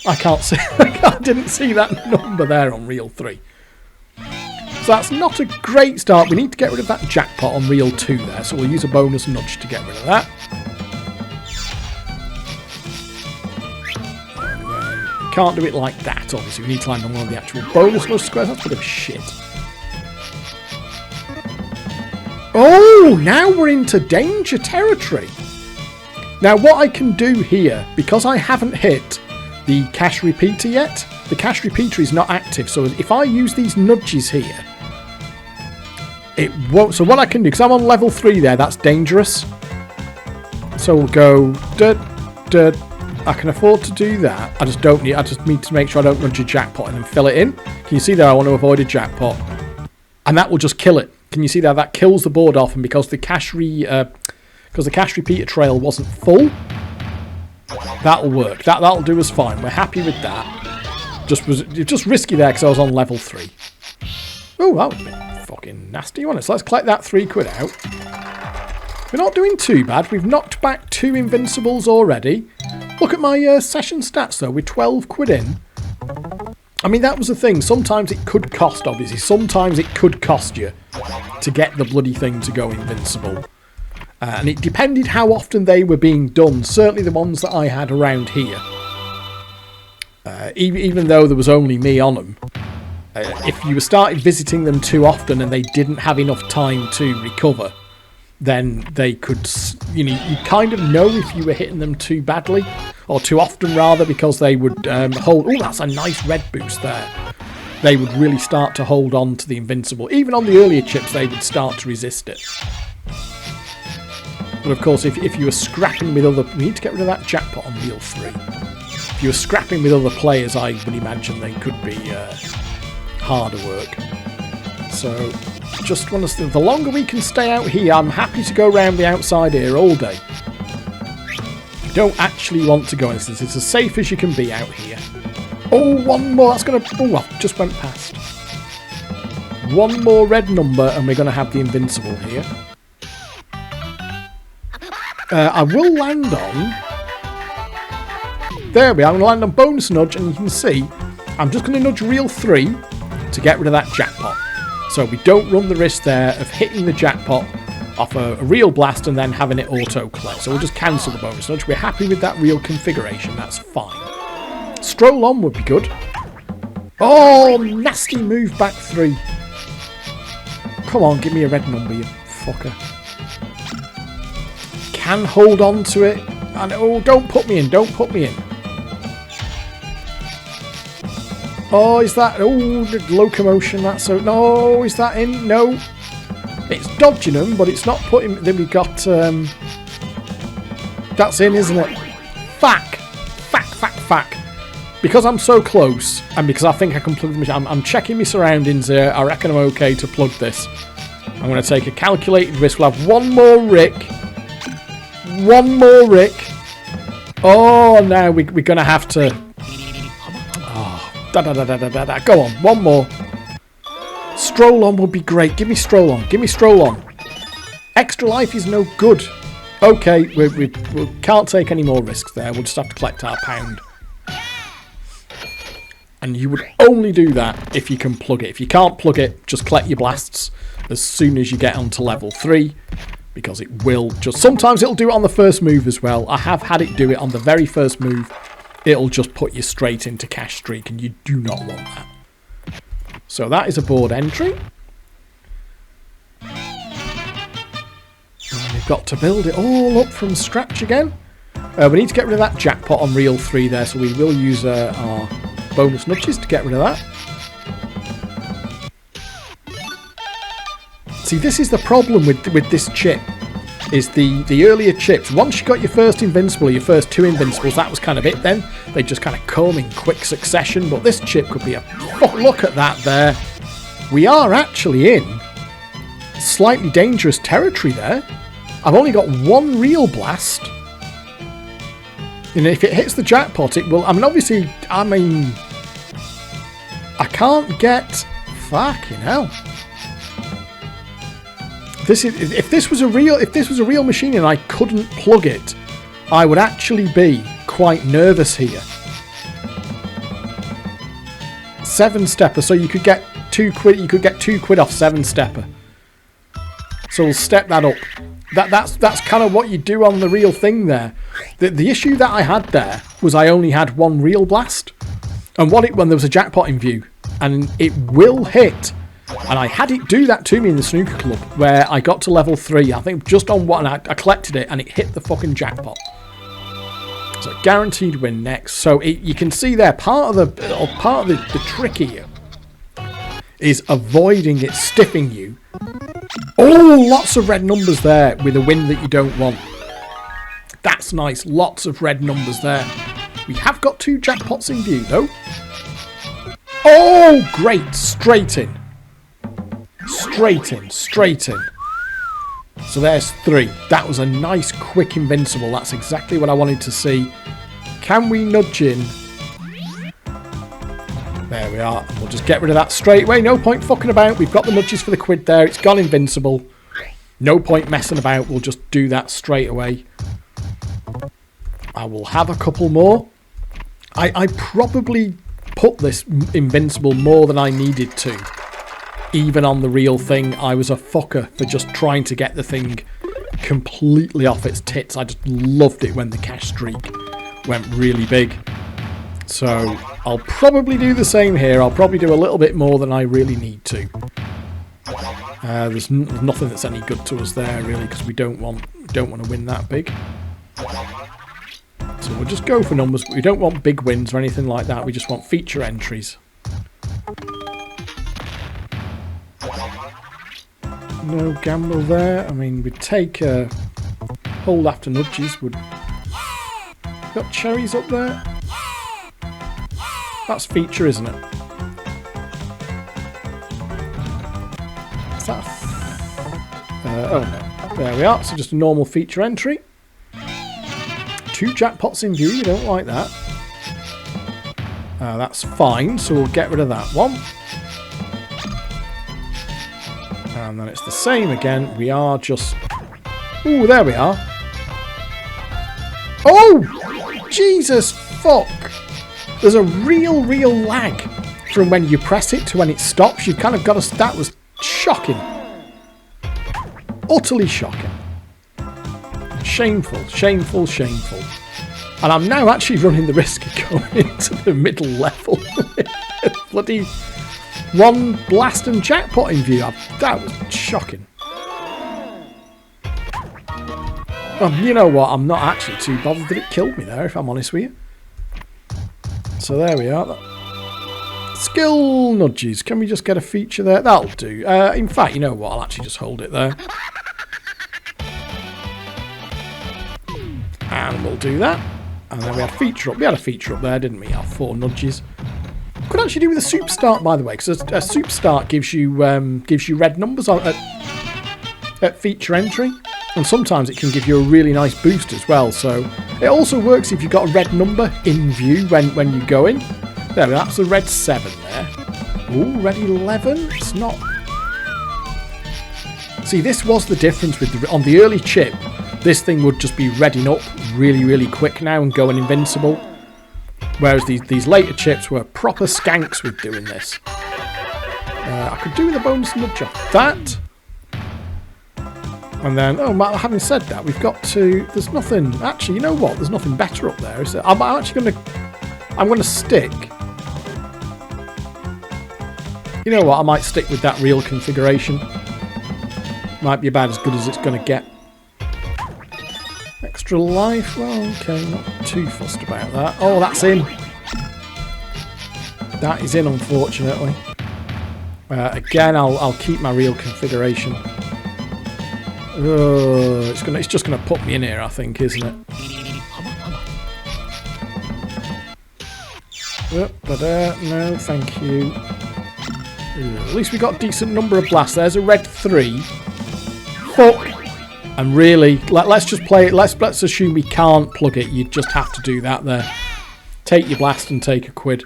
B: I can't see... I didn't see that number there on Reel 3. So that's not a great start. We need to get rid of that jackpot on Reel 2 there, so we'll use a bonus nudge to get rid of that. Can't do it like that, obviously. We need to land on one of the actual bonus nudge squares. That's a bit of shit. Oh, now we're into danger territory. Now, what I can do here, because I haven't hit the cash repeater yet. The cash repeater is not active, so if I use these nudges here, it won't. So what I can do, because I'm on level 3 there, that's dangerous. So we'll go, I can afford to do that. I just need to make sure I don't nudge a jackpot and then fill it in. Can you see there? I want to avoid a jackpot. And that will just kill it. Can you see that? That kills the board off, and because the cash repeater trail wasn't full, that'll work. That'll do us fine. We're happy with that. Just risky there because I was on level 3. Oh, that would be fucking nasty, wasn't it? So let's collect that £3 out. We're not doing too bad. We've knocked back 2 Invincibles already. Look at my session stats though. We're 12 quid in. I mean, that was the thing. Sometimes it could cost, obviously. Sometimes it could cost you to get the bloody thing to go invincible. And it depended how often they were being done. Certainly the ones that I had around here. Even though there was only me on them. If you started visiting them too often and they didn't have enough time to recover, then they could, you kind of know if you were hitting them too badly. Or too often, rather, because they would hold... Oh, that's a nice red boost there. They would really start to hold on to the Invincible. Even on the earlier chips, they would start to resist it. But, of course, if you were scrapping with other... We need to get rid of that jackpot on reel 3. If you were scrapping with other players, I would imagine they could be harder work. So, just want to... The longer we can stay out here, I'm happy to go around the outside here all day. Don't actually want to go in this. It's as safe as you can be out here. Oh, one more. That's going to... Oh, I just went past. One more red number and we're going to have the Invincible here. I will land on... There we are. I'm going to land on bonus nudge, and you can see I'm just going to nudge reel 3 to get rid of that jackpot. So we don't run the risk there of hitting the jackpot off a real blast and then having it auto-collect. So we'll just cancel the bonus nudge. We're happy with that real configuration. That's fine. Stroll on would be good. Oh, nasty move back 3. Come on, give me a red number, you fucker. Can hold on to it. And oh, don't put me in. Don't put me in. Oh, is that... Oh, the locomotion. That's so... No, is that in? No. It's dodging them, but it's not putting... Then we got... That's in, isn't it? Fuck. Because I'm so close, and because I think I can plug the machine... I'm checking my surroundings here. I reckon I'm okay to plug this. I'm going to take a calculated risk. We'll have one more Rick. One more Rick. Oh, now we're going to have to... Oh, Go on, one more. Stroll on would be great. Give me Stroll on. Give me Stroll on. Extra life is no good. Okay, we can't take any more risks there. We'll just have to collect our £1. And you would only do that if you can plug it. If you can't plug it, just collect your blasts as soon as you get onto level 3. Because it will just... Sometimes it'll do it on the first move as well. I have had it do it on the very first move. It'll just put you straight into cash streak, and you do not want that. So that is a board entry. And we've got to build it all up from scratch again. We need to get rid of that jackpot on reel 3 there, so we will use our bonus nudges to get rid of that. See, this is the problem with this chip, is the earlier chips. Once you got your first Invincible, your first 2 Invincibles, that was kind of it then. They just kind of come in quick succession, but this chip could be a... Oh, look at that there. We are actually in slightly dangerous territory there. I've only got 1 real blast. And if it hits the jackpot, it will... I mean, obviously, I can't get... Fucking hell. If this was a real machine and I couldn't plug it, I would actually be quite nervous here. 7-stepper, so you could get 2 quid. You could get 2 quid off 7-stepper. So we'll step that up. That's kind of what you do on the real thing there. The issue that I had there was I only had 1 real blast, and when there was a jackpot in view, and it will hit. And I had it do that to me in the snooker club, where I got to level 3, I think just on 1, I collected it, and it hit the fucking jackpot. So guaranteed win next. So you can see there, part of the trick here is avoiding it stiffing you. Oh, lots of red numbers there with a win that you don't want. That's nice. Lots of red numbers there. We have got 2 jackpots in view, though. Oh, great. Straight in. Straight in. Straight in. So there's 3. That was a nice, quick Invincible. That's exactly what I wanted to see. Can we nudge in? There we are. We'll just get rid of that straight away. No point fucking about. We've got the nudges for the quid there. It's gone Invincible. No point messing about. We'll just do that straight away. I will have a couple more. I probably put this Invincible more than I needed to. Even on the real thing, I was a fucker for just trying to get the thing completely off its tits. I just loved it when the cash streak went really big. So I'll probably do the same here. I'll probably do a little bit more than I really need to. There's nothing that's any good to us there really, because we don't want to win that big. So we'll just go for numbers, but we don't want big wins or anything like that. We just want feature entries. No gamble there. I mean, we'd take a hold after nudges. Got cherries up there. That's feature, isn't it? Is that oh no. There we are. So just a normal feature entry. 2 jackpots in view. You don't like that. That's fine. So we'll get rid of that one. And then it's the same again. We are just... Ooh, there we are. Oh! Jesus fuck! There's a real lag from when you press it to when it stops. You've kind of got to... That was shocking. Utterly shocking. Shameful, shameful, shameful. And I'm now actually running the risk of going into the middle level. Bloody 1 blast and jackpot in view. That was shocking. You know what? I'm not actually too bothered that it killed me there, if I'm honest with you. So there we are. Skill nudges. Can we just get a feature there? That'll do. In fact, you know what? I'll actually just hold it there. And we'll do that. And then we had feature up. We had a feature up there, didn't we? Our 4 nudges. Could actually do with a soup start, by the way, because a soup start gives you red numbers at feature entry, and sometimes it can give you a really nice boost as well. So it also works if you've got a red number in view when you go in. There, that's a red 7 there. Ooh, red 11. It's not. See, this was the difference with on the early chip. This thing would just be redding up really quick now and going Invincible. Whereas these later chips were proper skanks with doing this. I could do with a bonus nudge off that. And then, having said that, we've got to... There's nothing... Actually, you know what? There's nothing better up there, is there? I'm actually going to... I'm going to stick... You know what? I might stick with that real configuration. Might be about as good as it's going to get. Extra life. Well, okay, not too fussed about that. Oh, that's in. That is in, unfortunately. Again, I'll keep my real configuration. It's just gonna put me in here, I think, isn't it? No, thank you. At least we got a decent number of blasts. There's a red 3. Fuck. And really, let's just play it. Let's assume we can't plug it. You just have to do that there. Take your blast and take a quid.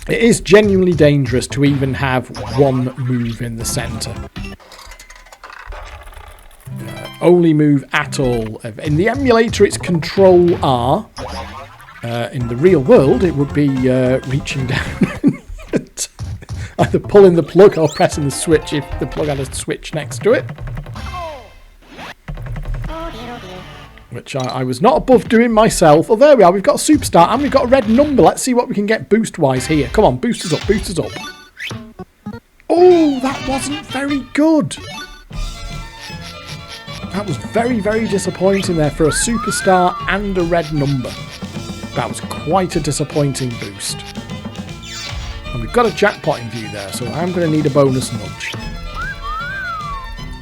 B: It is genuinely dangerous to even have 1 move in the centre. Only move at all. In the emulator, it's Control R. In the real world, it would be reaching down. Either pulling the plug or pressing the switch if the plug had a switch next to it. Which I was not above doing myself. Oh, there we are. We've got a superstar and we've got a red number. Let's see what we can get boost-wise here. Come on, boost us up, boost us up. Oh, that wasn't very good. That was very, very disappointing there for a superstar and a red number. That was quite a disappointing boost. And we've got a jackpot in view there, so I'm going to need a bonus nudge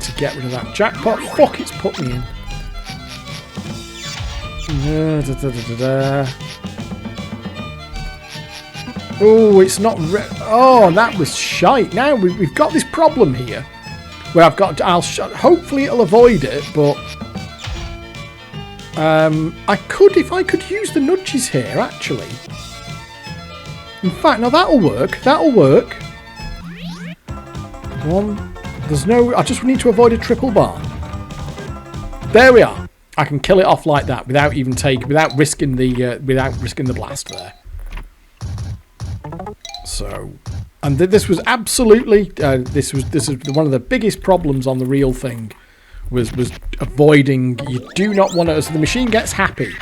B: to get rid of that jackpot. Fuck, it's put me in. Oh, it's not red. Oh, that was shite. Now we've got this problem here where I've got. Hopefully it'll avoid it, but I could if I could use the nudges here actually. In fact, now that'll work. That'll work. One. There's no. I just need to avoid a triple bar. There we are. I can kill it off like that without even without risking the blast there. So, and this was absolutely this is one of the biggest problems on the real thing was avoiding. You do not want to, as the machine gets happy.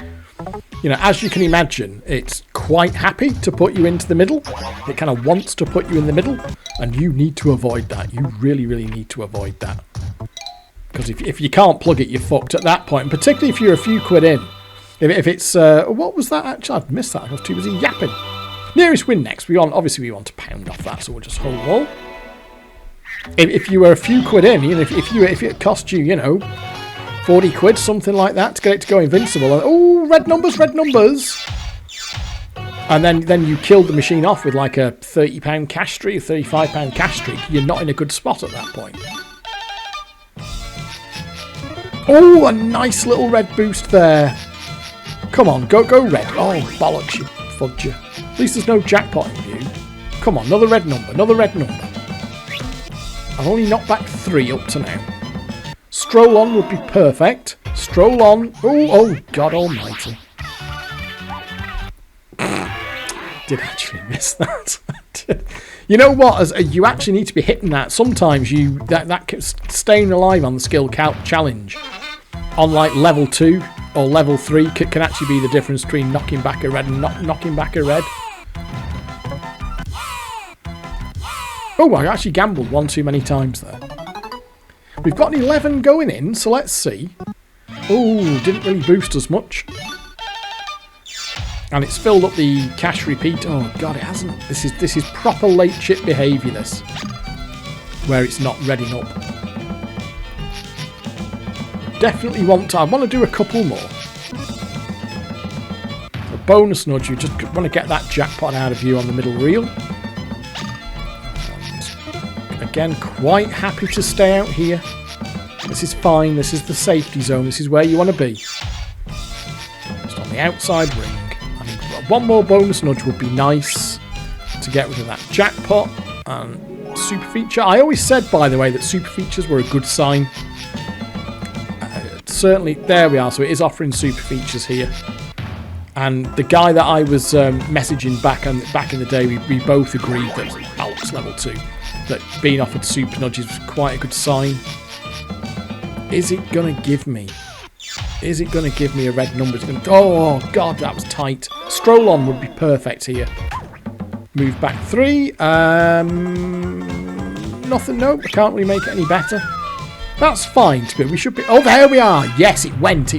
B: You know, as you can imagine, it's quite happy to put you into the middle. It kind of wants to put you in the middle, and you need to avoid that. You really, really need to avoid that. Because if you can't plug it, you're fucked at that point. And particularly if you're a few quid in. If it's... what was that actually? I've missed that. I was too busy yapping. Nearest win next. Obviously, we want to pound off that, so we'll just hold roll. If you were a few quid in, you know, if it cost you, you know, 40 quid, something like that, to get it to go invincible. And, oh, red numbers, red numbers. And then you killed the machine off with like a £30 cash streak, a £35 cash streak. You're not in a good spot at that point. Oh, a nice little red boost there. Come on, go red. Oh, bollocks, you fudger. At least there's no jackpot in view. Come on, another red number, another red number. I've only knocked back 3 up to now. Stroll on would be perfect. Stroll on. Oh, God almighty. Did actually miss that. You know what? You actually need to be hitting that. Sometimes that staying alive on the skill challenge on like level 2 or level 3 can actually be the difference between knocking back a red and not knocking back a red. Oh, I actually gambled one too many times there. We've got an 11 going in, so let's see. Oh, didn't really boost us much. And it's filled up the cash repeat. Oh God, it hasn't. This is proper late chip behaviour, this. Where it's not reading up. Definitely I want to do a couple more. A bonus nudge, you just want to get that jackpot out of you on the middle reel. And again, quite happy to stay out here. This is fine, this is the safety zone, this is where you want to be. Just on the outside ring. One more bonus nudge would be nice to get rid of that jackpot and super feature. I always said, by the way, that super features were a good sign. Certainly, there we are. So it is offering super features here. And the guy that I was messaging back in the day, we both agreed that Alex level 2, that being offered super nudges was quite a good sign. Is it going to give me? Is it going to give me a red number? Oh, God, that was tight. Stroll on would be perfect here. Move back 3. Nothing, nope. I can't really make it any better. That's fine. We should be... Oh, there we are. Yes, it went.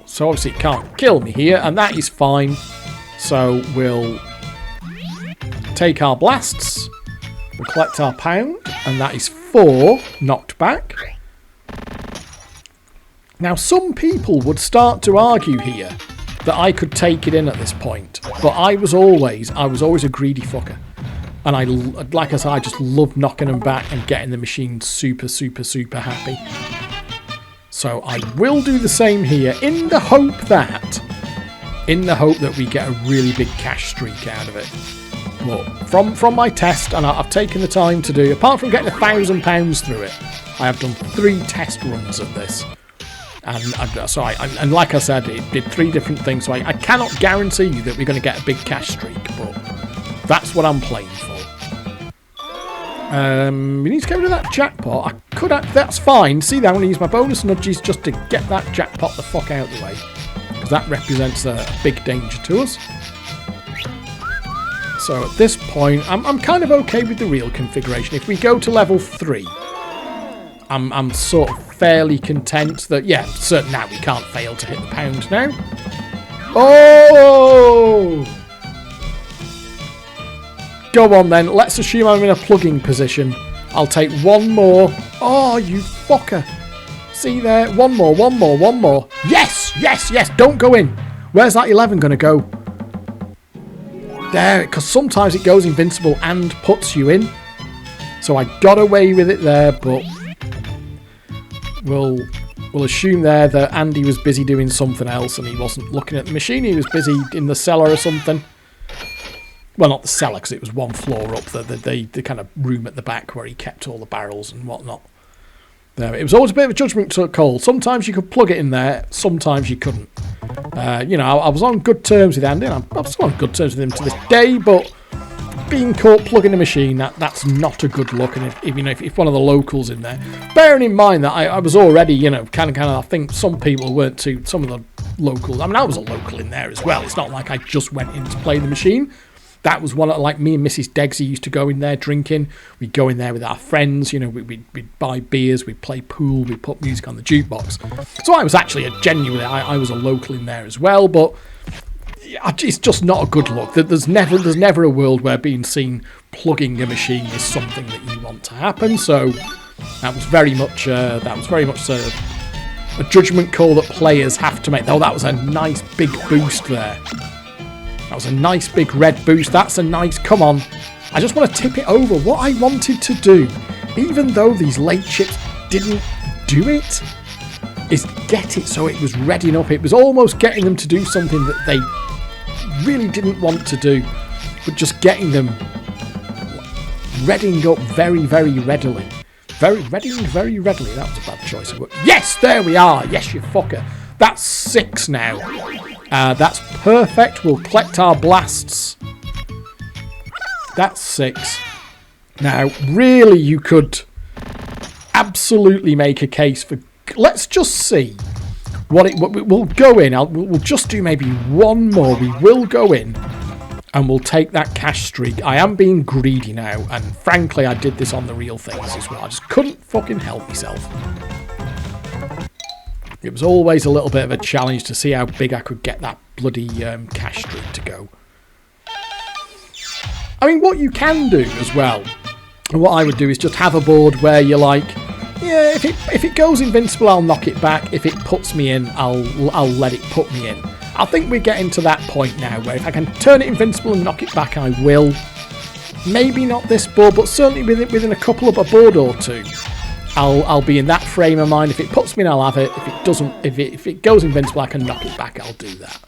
B: So obviously it can't kill me here, and that is fine. So we'll take our blasts. We'll collect our pound, and that is 4 knocked back. Now, some people would start to argue here that I could take it in at this point, but I was always a greedy fucker, and like I said, I just love knocking them back and getting the machine super, super, super happy. So I will do the same here in the hope that we get a really big cash streak out of it. But from my test, and I've taken the time to do, apart from getting £1,000 through it, I have done 3 test runs of this. And like I said, it did 3 different things, so I cannot guarantee you that we're going to get a big cash streak, but that's what I'm playing for. We need to get rid of that jackpot. That's fine. See, I'm going to use my bonus nudges just to get that jackpot the fuck out of the way, because that represents a big danger to us. So at this point, I'm kind of okay with the real configuration. If we go to level 3, I'm sort of fairly content that, yeah, certain now we can't fail to hit the pound now. Oh! Go on then, let's assume I'm in a plugging position. I'll take one more. Oh, you fucker. See there? One more, one more, one more. Yes, yes, yes, don't go in. Where's that 11 going to go? There, because sometimes it goes invincible and puts you in. So I got away with it there, but we'll assume there that Andy was busy doing something else and he wasn't looking at the machine. He was busy in the cellar or something. Well, not the cellar, because it was one floor up, the kind of room at the back where he kept all the barrels and whatnot. There, it was always a bit of a judgment call. Sometimes you could plug it in there, sometimes you couldn't. You know, I was on good terms with Andy, and I'm still on good terms with him to this day, but being caught plugging a machine, that's not a good look. And if one of the locals in there, bearing in mind that I was already, you know, kind of, I think some people weren't too, some of the locals, I mean, I was a local in there as well. It's not like I just went in to play the machine. That was one, like me and Mrs. Degsy used to go in there drinking. We'd go in there with our friends, you know, we'd buy beers, we'd play pool, we'd put music on the jukebox. So I was actually I was a local in there as well, but it's just not a good look. There's never a world where being seen plugging a machine is something that you want to happen. So that was very much a judgment call that players have to make. Oh, that was a nice big boost there. That was a nice big red boost. That's a nice... Come on. I just want to tip it over. What I wanted to do, even though these late chips didn't do it, is get it so it was redding up. It was almost getting them to do something that they really didn't want to do, but just getting them redding up very, very readily. Redding very readily. That was a bad choice of word. Yes, there we are. Yes, you fucker. That's 6 now. That's perfect. We'll collect our blasts. That's 6. Now, really, you could absolutely make a case for... Let's just see what we'll go in. We'll just do maybe one more. We will go in and we'll take that cash streak. I am being greedy now, and frankly, I did this on the real things as well. I just couldn't fucking help myself. It was always a little bit of a challenge to see how big I could get that bloody cash streak to go. I mean, what you can do as well, and what I would do is just have a board where you're like, yeah, if it goes invincible, I'll knock it back. If it puts me in, I'll let it put me in. I think we're getting to that point now where if I can turn it invincible and knock it back, I will. Maybe not this board, but certainly within a couple of a board or two. I'll be in that frame of mind. If it puts me in, I'll have it. If it doesn't, if it goes invincible, I can knock it back. I'll do that.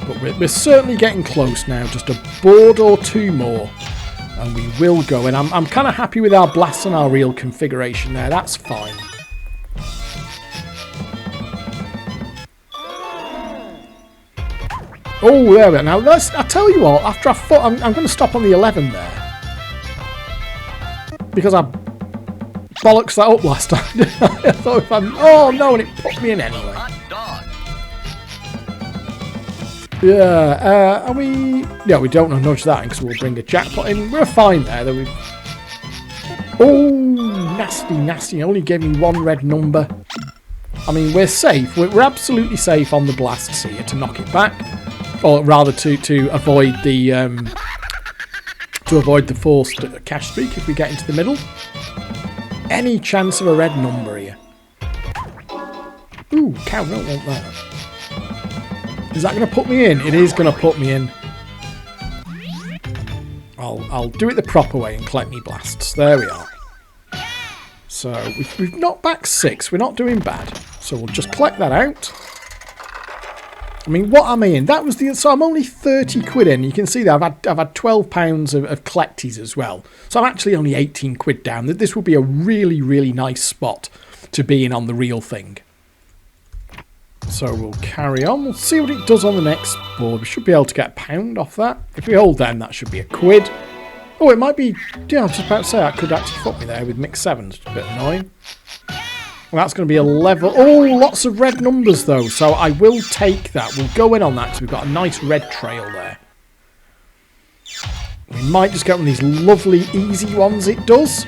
B: But we're certainly getting close now. Just a board or two more, and we will go. And I'm kind of happy with our blasts and our real configuration there. That's fine. Oh, there we are. Now I tell you what. After I'm going to stop on the 11 there. Because I bollocks that up last time. I thought if I'm... Oh, no, and it put me in anyway. Yeah, are we... Yeah, we don't nudge that in because we'll bring a jackpot in. We're fine there. Oh, nasty, nasty. Only gave me one red number. I mean, we're safe. We're absolutely safe on the blasts here to knock it back. Or rather to avoid the... To avoid the forced cash streak if we get into the middle. Any chance of a red number here? Ooh, cow, don't want that. Is that going to put me in? It is going to put me in. I'll do it the proper way and collect me blasts. There we are. So we've knocked back 6. We're not doing bad. So we'll just collect that out. I mean, what am I in? That was the... So I'm only 30 quid in. You can see that I've had 12 pounds of collecties as well. So I'm actually only 18 quid down. This would be a really, really nice spot to be in on the real thing. So we'll carry on. We'll see what it does on the next board. We should be able to get a pound off that. If we hold down, that should be a quid. Oh, it might be... Yeah, I was just about to say, that could actually fuck me there with mixed 7s. It's a bit annoying. That's going to be a level. Oh, lots of red numbers, though. So I will take that. We'll go in on that because we've got a nice red trail there. We might just get one of these lovely, easy ones it does.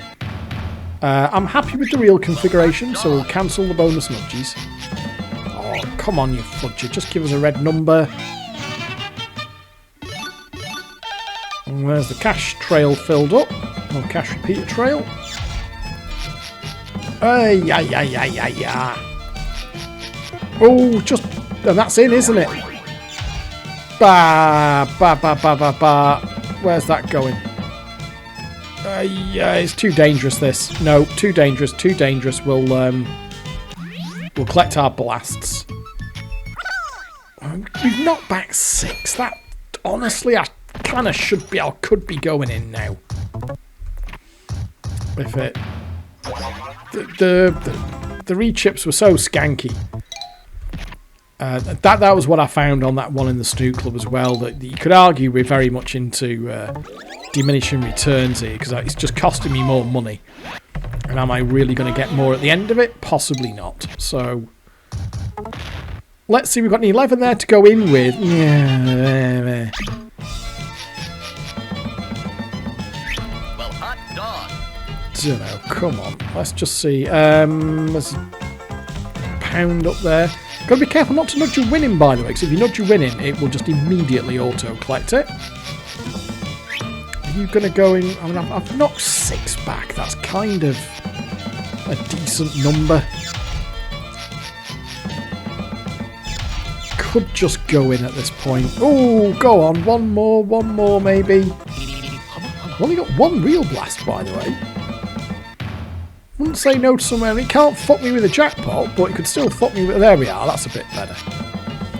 B: I'm happy with the real configuration, so we'll cancel the bonus nudges. Oh, come on, you fudger. Just give us a red number. And there's the cash trail filled up. No cash repeater trail. Yeah. Oh, just... And that's in, isn't it? Ba. Where's that going? Yeah, it's too dangerous, this. No, too dangerous, too dangerous. We'll collect our blasts. We've knocked back 6. That, honestly, I kind of could be going in now. If it... The rechips were so skanky. That was what I found on that one in the Snooker Club as well. That you could argue we're very much into diminishing returns here because it's just costing me more money. And am I really going to get more at the end of it? Possibly not. So let's see. We've got an 11 there to go in with. Yeah. Don't know, come on. Let's just see. There's a pound up there. Got to be careful not to nudge your winning, by the way, because if you nudge your winning, it will just immediately auto-collect it. Are you going to go in? I mean, I've knocked 6 back. That's kind of a decent number. Could just go in at this point. Oh, go on. One more maybe. I've only got 1 real blast, by the way. Wouldn't say no to somewhere. It can't fuck me with a jackpot, but it could still fuck me with... There we are. That's a bit better.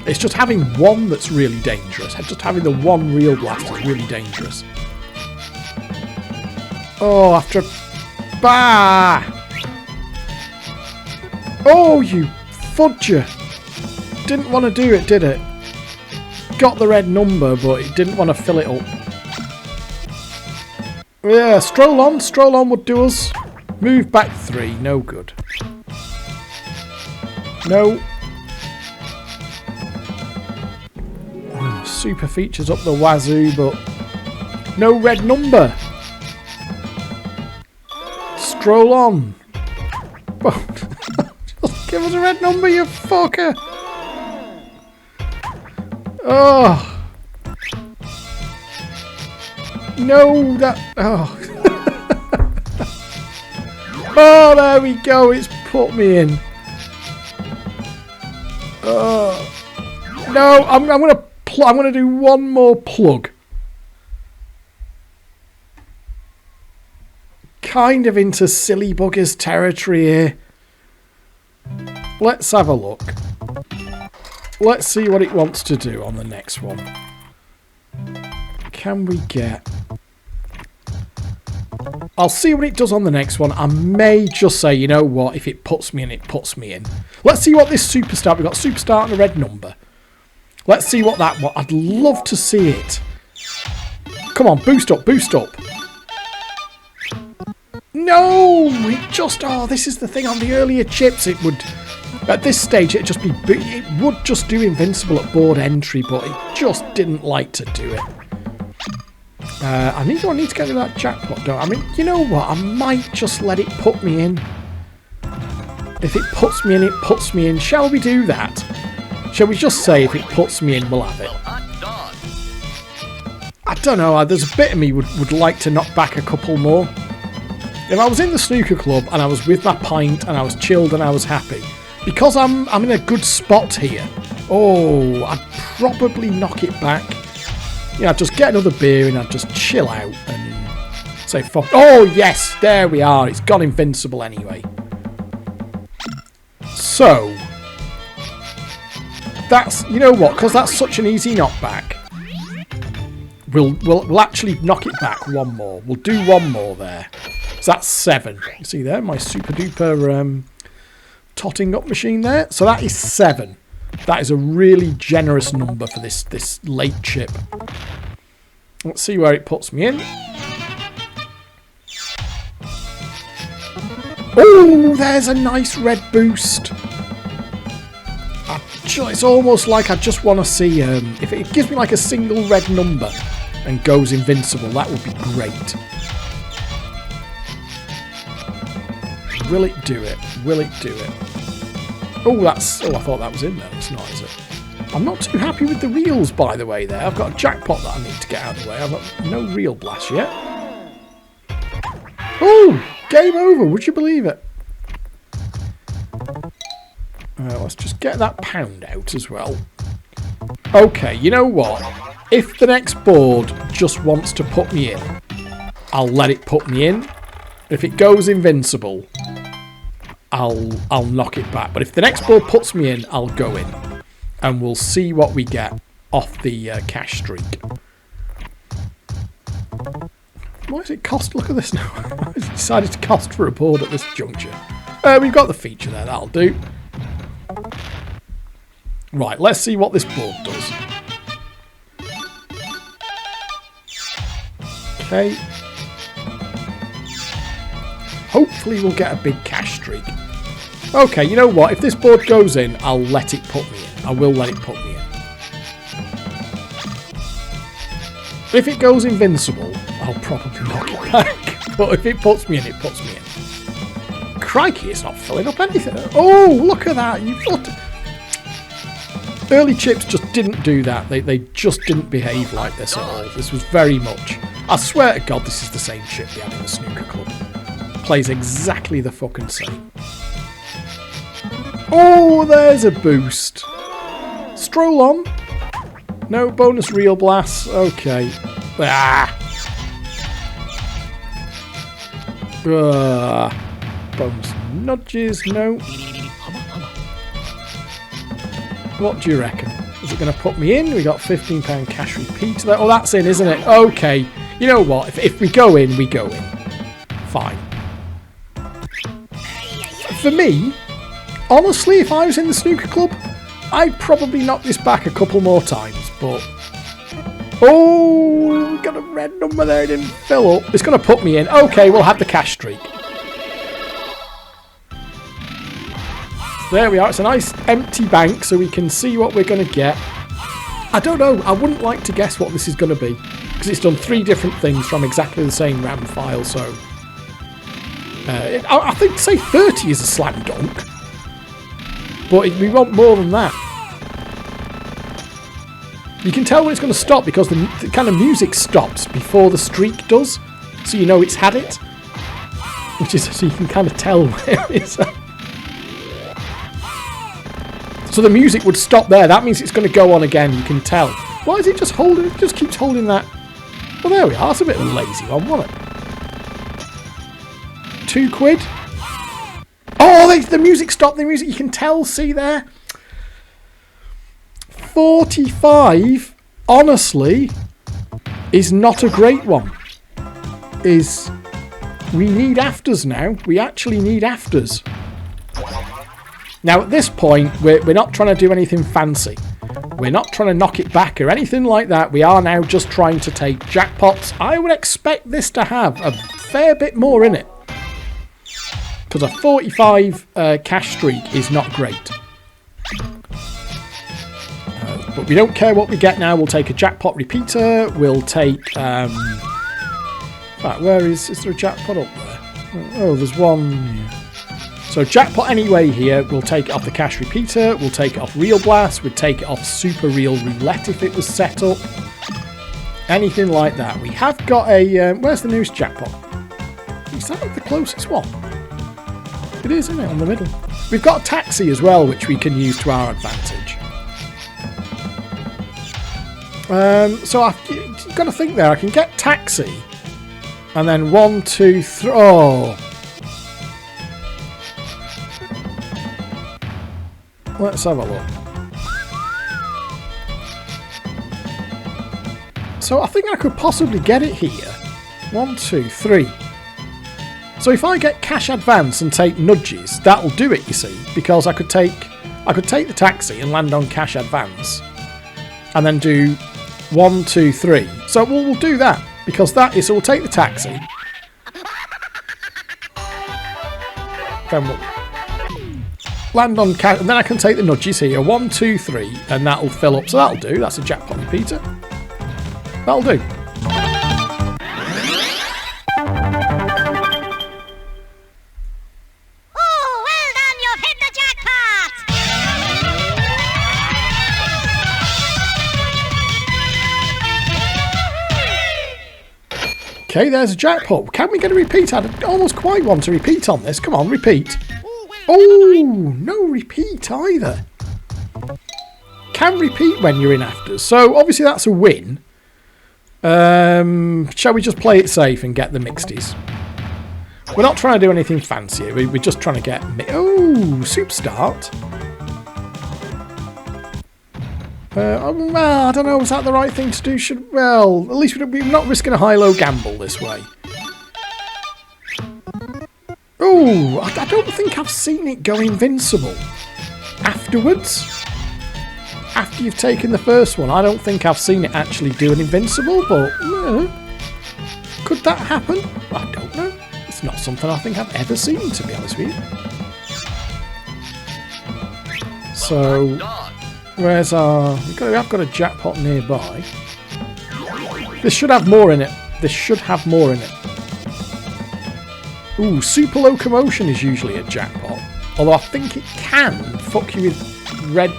B: It's just having 1 that's really dangerous. Just having the 1 real blast is really dangerous. Oh, after... Bah! Oh, you fudger. Didn't want to do it, did it? Got the red number, but it didn't want to fill it up. Yeah, Stroll On would do us. Move back 3, no good. No. Oh, super features up the wazoo, but no red number. Stroll On. Just give us a red number, you fucker. Oh. No, that... Oh. Oh, there we go. It's put me in. No, I'm gonna do 1 more plug. Kind of into silly buggers territory here. Let's have a look. Let's see what it wants to do on the next one. Can we get... I'll see what it does on the next one. I may just say, you know what, if it puts me in, it puts me in. Let's see what this superstar... We've got superstar and a red number. Let's see what that... I'd love to see it. Come on, boost up, boost up. No! It just... Oh, this is the thing on the earlier chips. It would... At this stage, it'd just be... It would just do Invincible at board entry, but it just didn't like to do it. I need to get rid of that jackpot, don't I? I mean, you know what? I might just let it put me in. If it puts me in, it puts me in. Shall we do that? Shall we just say if it puts me in, we'll have it? I don't know. There's a bit of me would like to knock back a couple more. If I was in the Snooker Club and I was with my pint and I was chilled and I was happy, because I'm in a good spot here, oh, I'd probably knock it back. Yeah, I'd just get another beer and I'd just chill out and say fuck. Oh, yes, there we are. It's gone Invincible anyway. So, that's, you know what, because that's such an easy knockback, we'll actually knock it back 1 more. We'll do 1 more there. So that's 7. You see there, my super duper totting up machine there. So that is 7. That is a really generous number for this late chip. Let's see where it puts me in. Oh, there's a nice red boost. It's almost like I just want to see if it gives me like a single red number and goes invincible. That would be great. Will it do it? Will it do it? Oh, that's... Oh, I thought that was in there. It's not, is it? I'm not too happy with the reels, by the way, there. I've got a jackpot that I need to get out of the way. I've got no reel blast yet. Oh, game over. Would you believe it? Let's just get that pound out as well. Okay, you know what? If the next board just wants to put me in, I'll let it put me in. If it goes invincible, I'll knock it back. But if the next board puts me in, I'll go in. And we'll see what we get off the cash streak. Why does it cost? Look at this now. It's decided to cost for a board at this juncture. We've got the feature there. That'll do. Right, let's see what this board does. Okay. Hopefully we'll get a big cash streak. Okay, you know what? If this board goes in, I'll let it put me in. I will let it put me in. If it goes invincible, I'll probably knock it back. But if it puts me in, it puts me in. Crikey, it's not filling up anything. Oh, look at that. You thought... Early chips just didn't do that. They just didn't behave like this at all. This was very much... I swear to God, this is the same chip they had in the snooker club. Plays exactly the fucking same. Oh, there's a boost. Stroll on. No bonus reel blasts. Okay. Bonus nudges. No. What do you reckon? Is it going to put me in? We got £15 cash repeat there. Oh, that's in, isn't it? Okay. You know what? If we go in, we go in. Fine. For me, honestly, if I was in the snooker club, I'd probably knock this back a couple more times, but... Oh, we got a red number there, it didn't fill up. It's going to put me in. Okay, we'll have the cash streak. There we are. It's a nice empty bank, so we can see what we're going to get. I don't know. I wouldn't like to guess what this is going to be, because it's done 3 different things from exactly the same RAM file, so... I think, say, 30 is a slam dunk. But we want more than that. You can tell when it's going to stop because the kind of music stops before the streak does. So you know it's had it. Which is, so you can kind of tell where it's at. So the music would stop there. That means it's going to go on again. You can tell. Why is it just holding? It just keeps holding that. Well, there we are. That's a bit of a lazy one, wasn't it? £2. Oh, the music stopped. The music, you can tell, see there. 45, honestly, is not a great one. We need afters now. We actually need afters. Now, at this point, we're not trying to do anything fancy. We're not trying to knock it back or anything like that. We are now just trying to take jackpots. I would expect this to have a fair bit more in it. Because a 45 cash streak is not great. But we don't care what we get now. We'll take a jackpot repeater. We'll take... right, where is there a jackpot up there? Oh, there's one here. So jackpot anyway here. We'll take it off the cash repeater. We'll take it off Reel Blast. We'd take it off Super Reel Roulette if it was set up. Anything like that. We have got a... where's the newest jackpot? Is that the closest one? It is, isn't it? On the middle. We've got a taxi as well, which we can use to our advantage. So I've got to think there. I can get taxi. And then 1, 2, 3... Oh. Let's have a look. So I think I could possibly get it here. 1, 2, 3. So if I get cash advance and take nudges, that'll do it, you see, because I could take the taxi and land on cash advance, and then do 1, 2, 3. So we'll do that because that is. So we'll take the taxi. Then we'll land on cash, and then I can take the nudges here. 1, 2, 3, and that'll fill up. So that'll do. That's a jackpot repeater. That'll do.
A: Oh, well done, you've hit the jackpot!
B: Okay, there's a jackpot. Can we get a repeat? I almost quite want to repeat on this. Come on, repeat. Oh, no repeat either. Can repeat when you're in afters. So, obviously that's a win. Shall we just play it safe and get the mixties? We're not trying to do anything fancy. We're just trying to get... Oh, soup start. Well, I don't know. Was that the right thing to do? Well, at least we're not risking a high-low gamble this way. Oh, I don't think I've seen it go invincible. Afterwards? After you've taken the first one, I don't think I've seen it actually do an invincible, but could that happen? I don't know. It's not something I think I've ever seen, to be honest with you. So, where's our... I've got a jackpot nearby. This should have more in it. This should have more in it. Ooh, super locomotion is usually a jackpot. Although I think it can fuck you with red...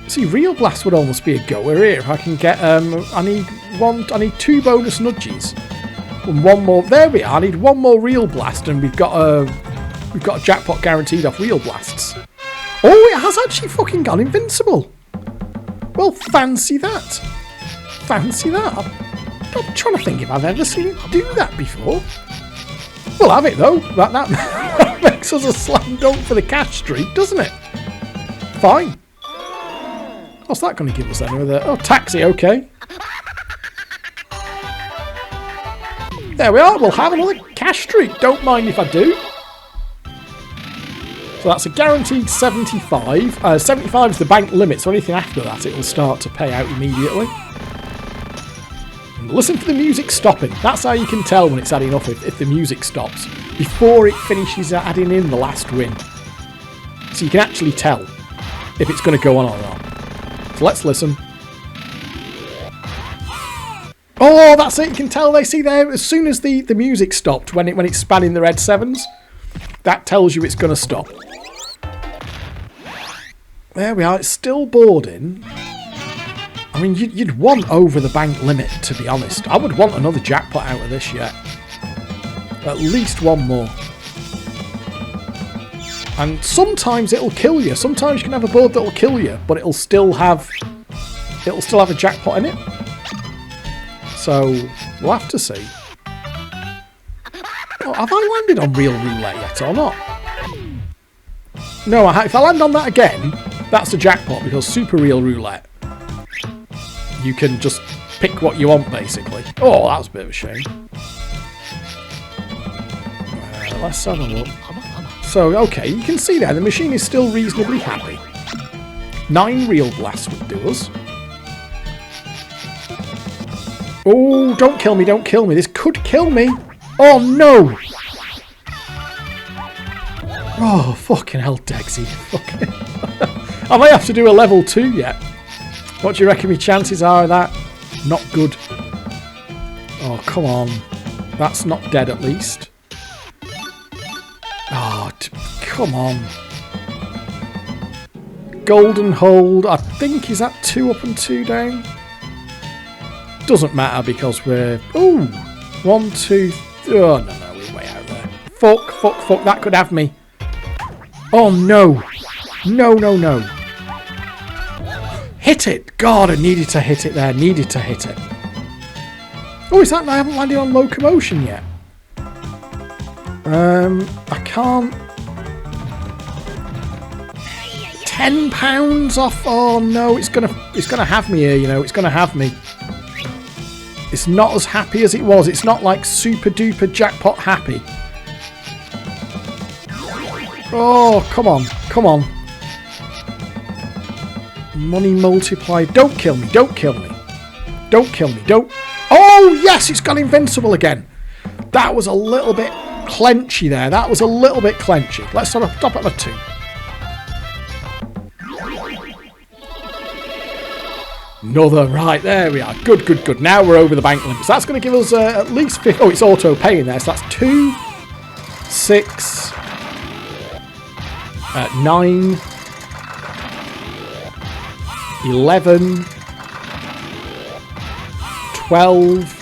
B: See, Real Blast would almost be a goer here. If I can get... I need 2 bonus nudges. And 1 more... There we are. I need 1 more Real Blast and we've got a jackpot guaranteed off Real Blasts. Oh, it has actually fucking gone invincible. Well, fancy that. Fancy that. I'm trying to think if I've ever seen it do that before. We'll have it though. That makes us a slam dunk for the cash streak, doesn't it? Fine. What's that going to give us then? Oh, taxi, okay. There we are. We'll have another cash streak. Don't mind if I do. So that's a guaranteed 75. 75 is the bank limit, so anything after that it will start to pay out immediately. And listen for the music stopping. That's how you can tell when it's adding up if the music stops before it finishes adding in the last win. So you can actually tell if it's going to go on or not. So let's listen. Oh, that's it. You can tell. They see there as soon as the music stopped when it's spanning the red 7s. That tells you it's going to stop. There we are. It's still boarding. I mean, you'd want over the bank limit, to be honest. I would want another jackpot out of this yet. At least 1 more. And sometimes it'll kill you. Sometimes you can have a board that'll kill you, but it'll still have a jackpot in it. So we'll have to see. Oh, have I landed on real roulette yet or not? No, if I land on that again, that's a jackpot because super real roulette. You can just pick what you want basically. Oh, that was a bit of a shame. Let's have a look. So, okay, you can see there, the machine is still reasonably happy. 9 Real Blasts would do us. Oh, don't kill me, don't kill me. This could kill me. Oh, no. Oh, fucking hell, Degsy. Fucking I might have to do a level 2 yet. What do you reckon my chances are of that? Not good. Oh, come on. That's not dead at least. Oh, come on. Golden hold. I think, is that 2 up and 2 down? Doesn't matter because we're... Ooh. 1, 2... Oh, no, we're way out there. Fuck, fuck, fuck. That could have me. Oh, no. No, no, no. Hit it. God, I needed to hit it there. Needed to hit it. Oh, is that... I haven't landed on locomotion yet. I can't... £10 off. Oh no, it's gonna have me here. You know, it's gonna have me. It's not as happy as it was. It's not like super duper jackpot happy. Oh, come on, come on. Money multiplied. Don't kill me. Don't kill me. Don't kill me. Don't. Oh yes, it's gone invincible again. That was a little bit clenchy there. That was a little bit clenchy. Let's sort of stop at a 2. Another, right, there we are. Good, good, good. Now we're over the bank limit. So that's going to give us at least 50. Oh, it's auto paying there. So that's 2, 6, 9, 11, 12.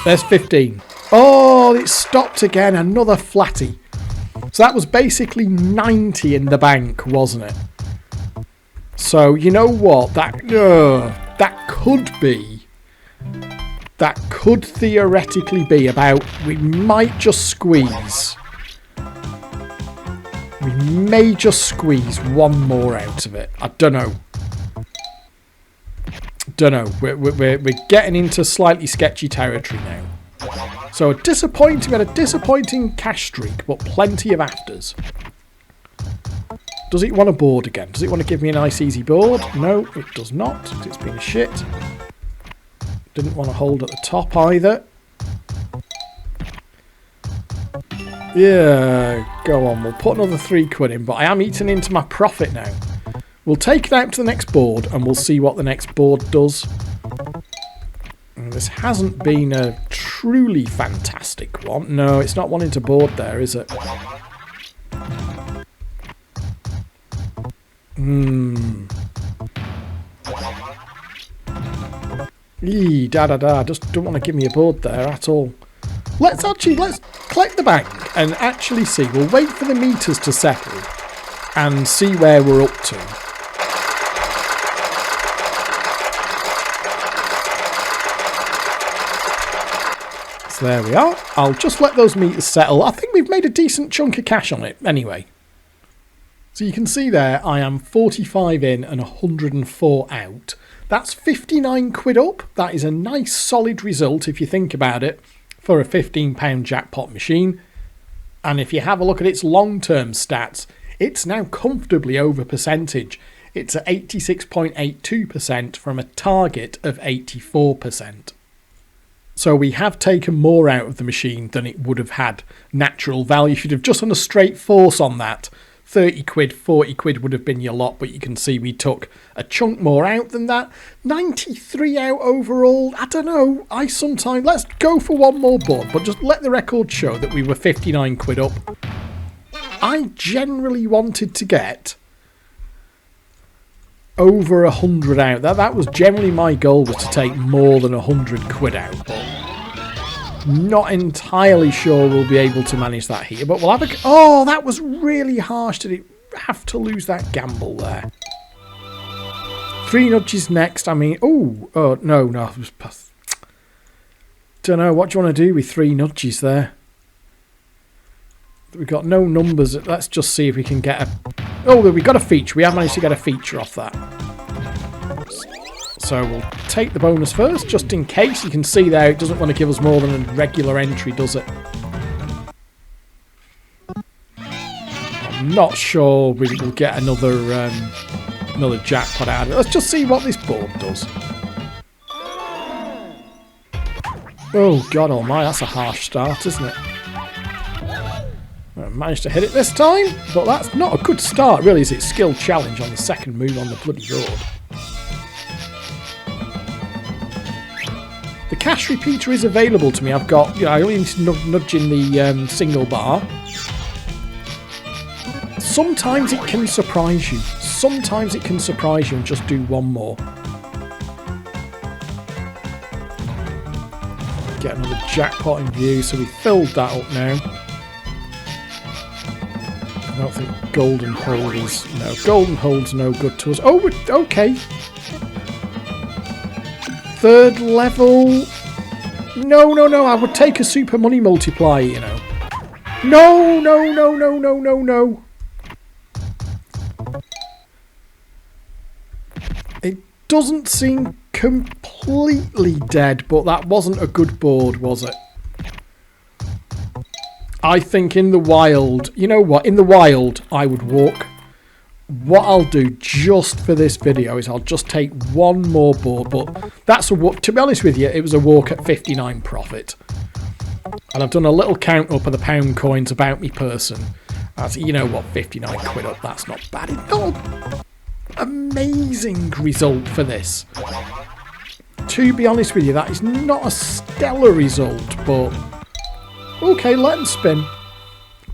B: There's 15. Oh, it stopped again. Another flatty. So that was basically 90 in the bank, wasn't it? So, you know what? That could theoretically be about, we might just squeeze. We may just squeeze one more out of it. I don't know. We're getting into slightly sketchy territory now. So we had a disappointing cash streak, but plenty of afters. Does it want a board again? Does it want to give me a nice easy board? No, it does not, because it's been a shit. Didn't want to hold at the top either. Yeah, go on. We'll put another 3 quid in, but I am eating into my profit now. We'll take it out to the next board, and we'll see what the next board does. And this hasn't been a truly fantastic one. No, it's not wanting to board there, is it? Just don't want to give me a board there at all. Let's collect the bank and actually see. We'll wait for the meters to settle and see where we're up to. So there we are. I'll just let those meters settle. I think we've made a decent chunk of cash on it anyway. So you can see there, I am 45 in and 104 out. That's 59 quid up. That is a nice solid result if you think about it for a £15 jackpot machine. And if you have a look at its long-term stats, it's now comfortably over percentage. It's at 86.82% from a target of 84%. So we have taken more out of the machine than it would have had natural value. If you'd have just done a straight force on that, 30 quid, 40 quid would have been your lot, but you can see we took a chunk more out than that. 93 out overall. I don't know. Let's go for one more board, but just let the record show that we were 59 quid up. I generally wanted to get over 100 out. That was generally my goal, was to take more than 100 quid out, but not entirely sure we'll be able to manage that here, but we'll have a... Oh, that was really harsh. Did it have to lose that gamble there? 3 nudges next. I mean, no. Don't know. What do you want to do with 3 nudges there? We've got no numbers. Let's just see if we can get a... Oh, we got a feature. We have managed to get a feature off that. So we'll take the bonus first, just in case. You can see there, it doesn't want to give us more than a regular entry, does it? I'm not sure we will get another jackpot out of it. Let's just see what this board does. Oh, God almighty, that's a harsh start, isn't it? I managed to hit it this time, but that's not a good start, really, is it? Skill challenge on the second move on the bloody board. The cash repeater is available to me. I've got, I only need to nudge in the single bar. Sometimes it can surprise you. Sometimes it can surprise you and just do one more. Get another jackpot in view, so we filled that up now. I don't think golden hold is... No, golden hold's no good to us. Oh, okay. 3rd level. No. I would take a super money multiplier, you know. No. It doesn't seem completely dead, but that wasn't a good board, was it? I think in the wild, you know what? In the wild, I would walk. What I'll do just for this video is I'll just take one more board, but that's a walk. To be honest with you, it was a walk at 59 profit. And I've done a little count up of the pound coins about me person. You know what, 59 quid up, that's not bad. It's not an amazing result for this. To be honest with you, that is not a stellar result, but okay, let them spin.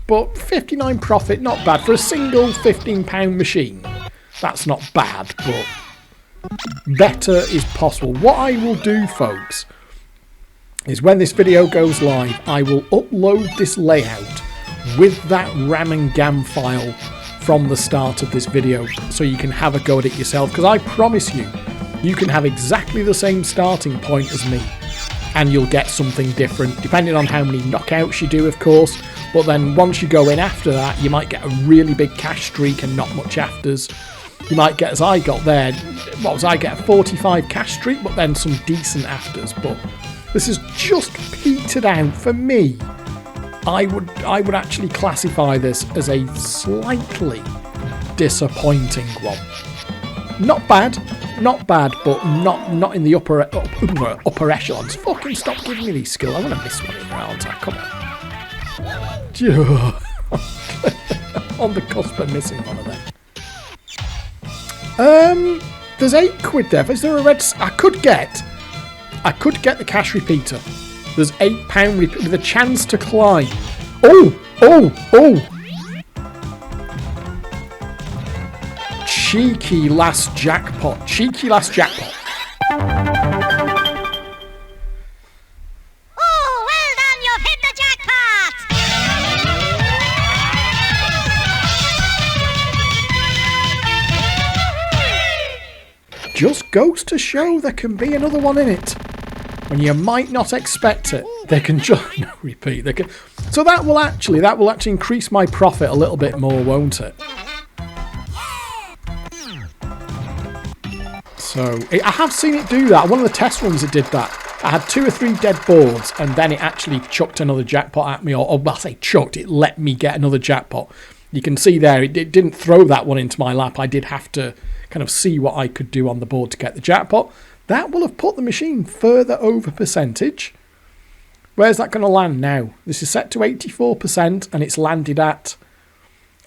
B: But 59 profit, not bad. For a single £15 machine, that's not bad, but better is possible. What I will do, folks, is when this video goes live, I will upload this layout with that RAM and GAM file from the start of this video, so you can have a go at it yourself, because I promise you, you can have exactly the same starting point as me, and you'll get something different, depending on how many knockouts you do, of course. But then once you go in after that, you might get a really big cash streak and not much afters. You might get, as I got there, what was I get, a 45 cash streak, but then some decent afters. But this is just petered out for me. I would actually classify this as a slightly disappointing one. Not bad, but not in the upper echelons. Fucking stop giving me these skills. I want to miss one in there, aren't I? Come on. On the cusp of missing one of them. There's 8 quid there. Is there a red? I could get the cash repeater. There's £8 with a chance to climb. Oh! Cheeky last jackpot.
A: Oh, well done, you've hit the jackpot!
B: Just goes to show there can be another one in it. When you might not expect it, they can just no repeat. They can, so that will actually increase my profit a little bit more, won't it? So I have seen it do that. One of the test runs it did that. I had 2 or 3 dead boards, and then it actually chucked another jackpot at me, or well, I say chucked. It let me get another jackpot. You can see there, it didn't throw that one into my lap. I did have to kind of see what I could do on the board to get the jackpot. That will have put the machine further over percentage. Where's that going to land now? This is set to 84%, and it's landed at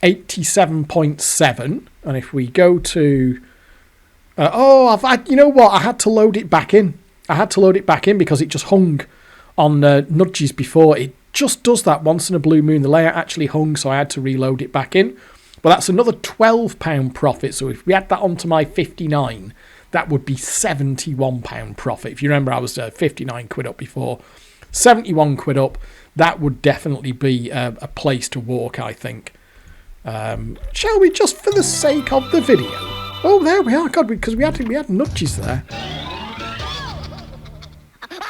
B: 87.7. And if we go to... you know what? I had to load it back in. Because it just hung on nudges before. It just does that once in a blue moon. The layout actually hung, so I had to reload it back in. But that's another £12 profit. So if we add that onto my 59... that would be £71 profit. If you remember, I was 59 quid up before. 71 quid up. That would definitely be a place to walk, I think. Shall we, just for the sake of the video? Oh, there we are. God, because we had nudges there.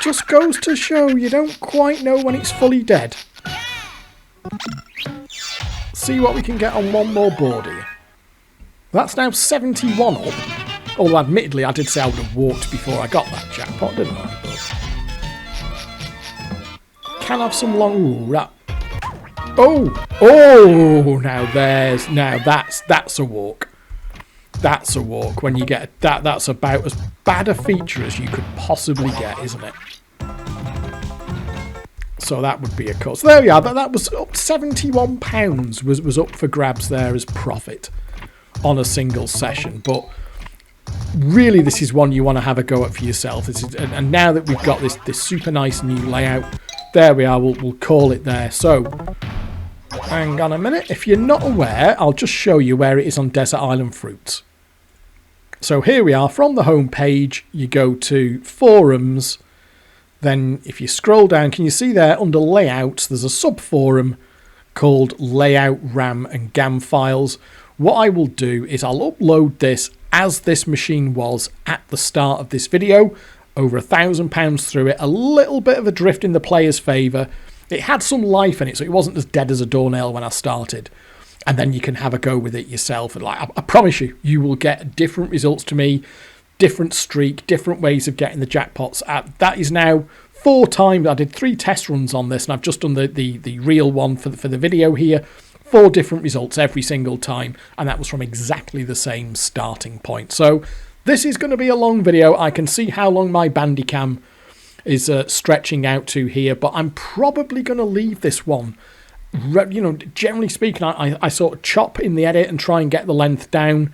B: Just goes to show you don't quite know when it's fully dead. See what we can get on one more board here. That's now 71 up. Although, admittedly, I did say I would have walked before I got that jackpot, didn't I? But can have some long... Ooh, that... Oh! Now that's a walk. That's a walk. When you get that's about as bad a feature as you could possibly get, isn't it? So that would be a cut. So there we are. That was up £71 was up for grabs there as profit on a single session. But really, this is one you want to have a go at for yourself. And now that we've got this super nice new layout, there we are. We'll call it there. So hang on a minute. If you're not aware, I'll just show you where it is on Desert Island Fruits. So here we are. From the home page, you go to forums. Then if you scroll down, can you see there under layouts, there's a sub-forum called Layout RAM and GAM Files. What I will do is I'll upload this as this machine was at the start of this video. Over £1,000 through it. A little bit of a drift in the player's favour. It had some life in it, so it wasn't as dead as a doornail when I started. And then you can have a go with it yourself. And like I promise you, you will get different results to me. Different streak, different ways of getting the jackpots. That is now 4 times. I did 3 test runs on this, and I've just done the real one for the video here. 4 different results every single time, and that was from exactly the same starting point. So this is going to be a long video. I can see how long my Bandicam is stretching out to here, but I'm probably going to leave this one. You know, generally speaking, I sort of chop in the edit and try and get the length down.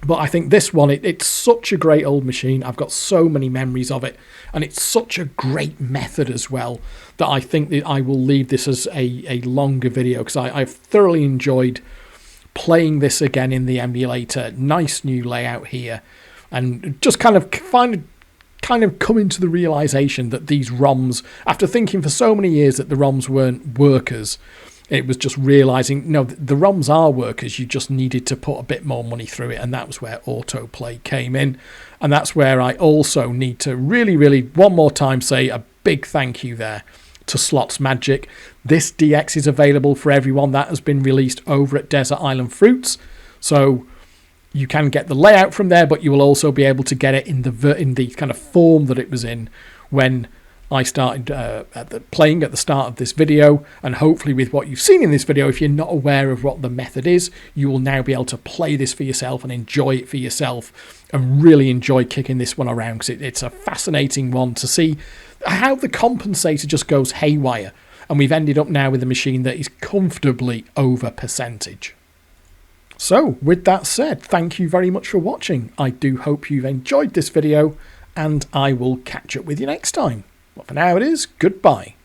B: But I think this one, it's such a great old machine. I've got so many memories of it. And it's such a great method as well that I think that I will leave this as a longer video, because I've thoroughly enjoyed playing this again in the emulator. Nice new layout here. And just kind of coming to the realization that these ROMs, after thinking for so many years that the ROMs weren't workers, it was just realizing, no, the ROMs are workers, you just needed to put a bit more money through it, and that was where autoplay came in. And that's where I also need to really, one more time say a big thank you there to slotsmagic. This DX is available for everyone. That has been released over at Desert Island Fruits, so you can get the layout from there, but you will also be able to get it in the kind of form that it was in when I started playing at the start of this video. And hopefully with what you've seen in this video, if you're not aware of what the method is, you will now be able to play this for yourself and enjoy it for yourself, and really enjoy kicking this one around, because it's a fascinating one to see how the compensator just goes haywire, and we've ended up now with a machine that is comfortably over percentage. So with that said, thank you very much for watching. I do hope you've enjoyed this video, and I will catch up with you next time. But for now it is goodbye.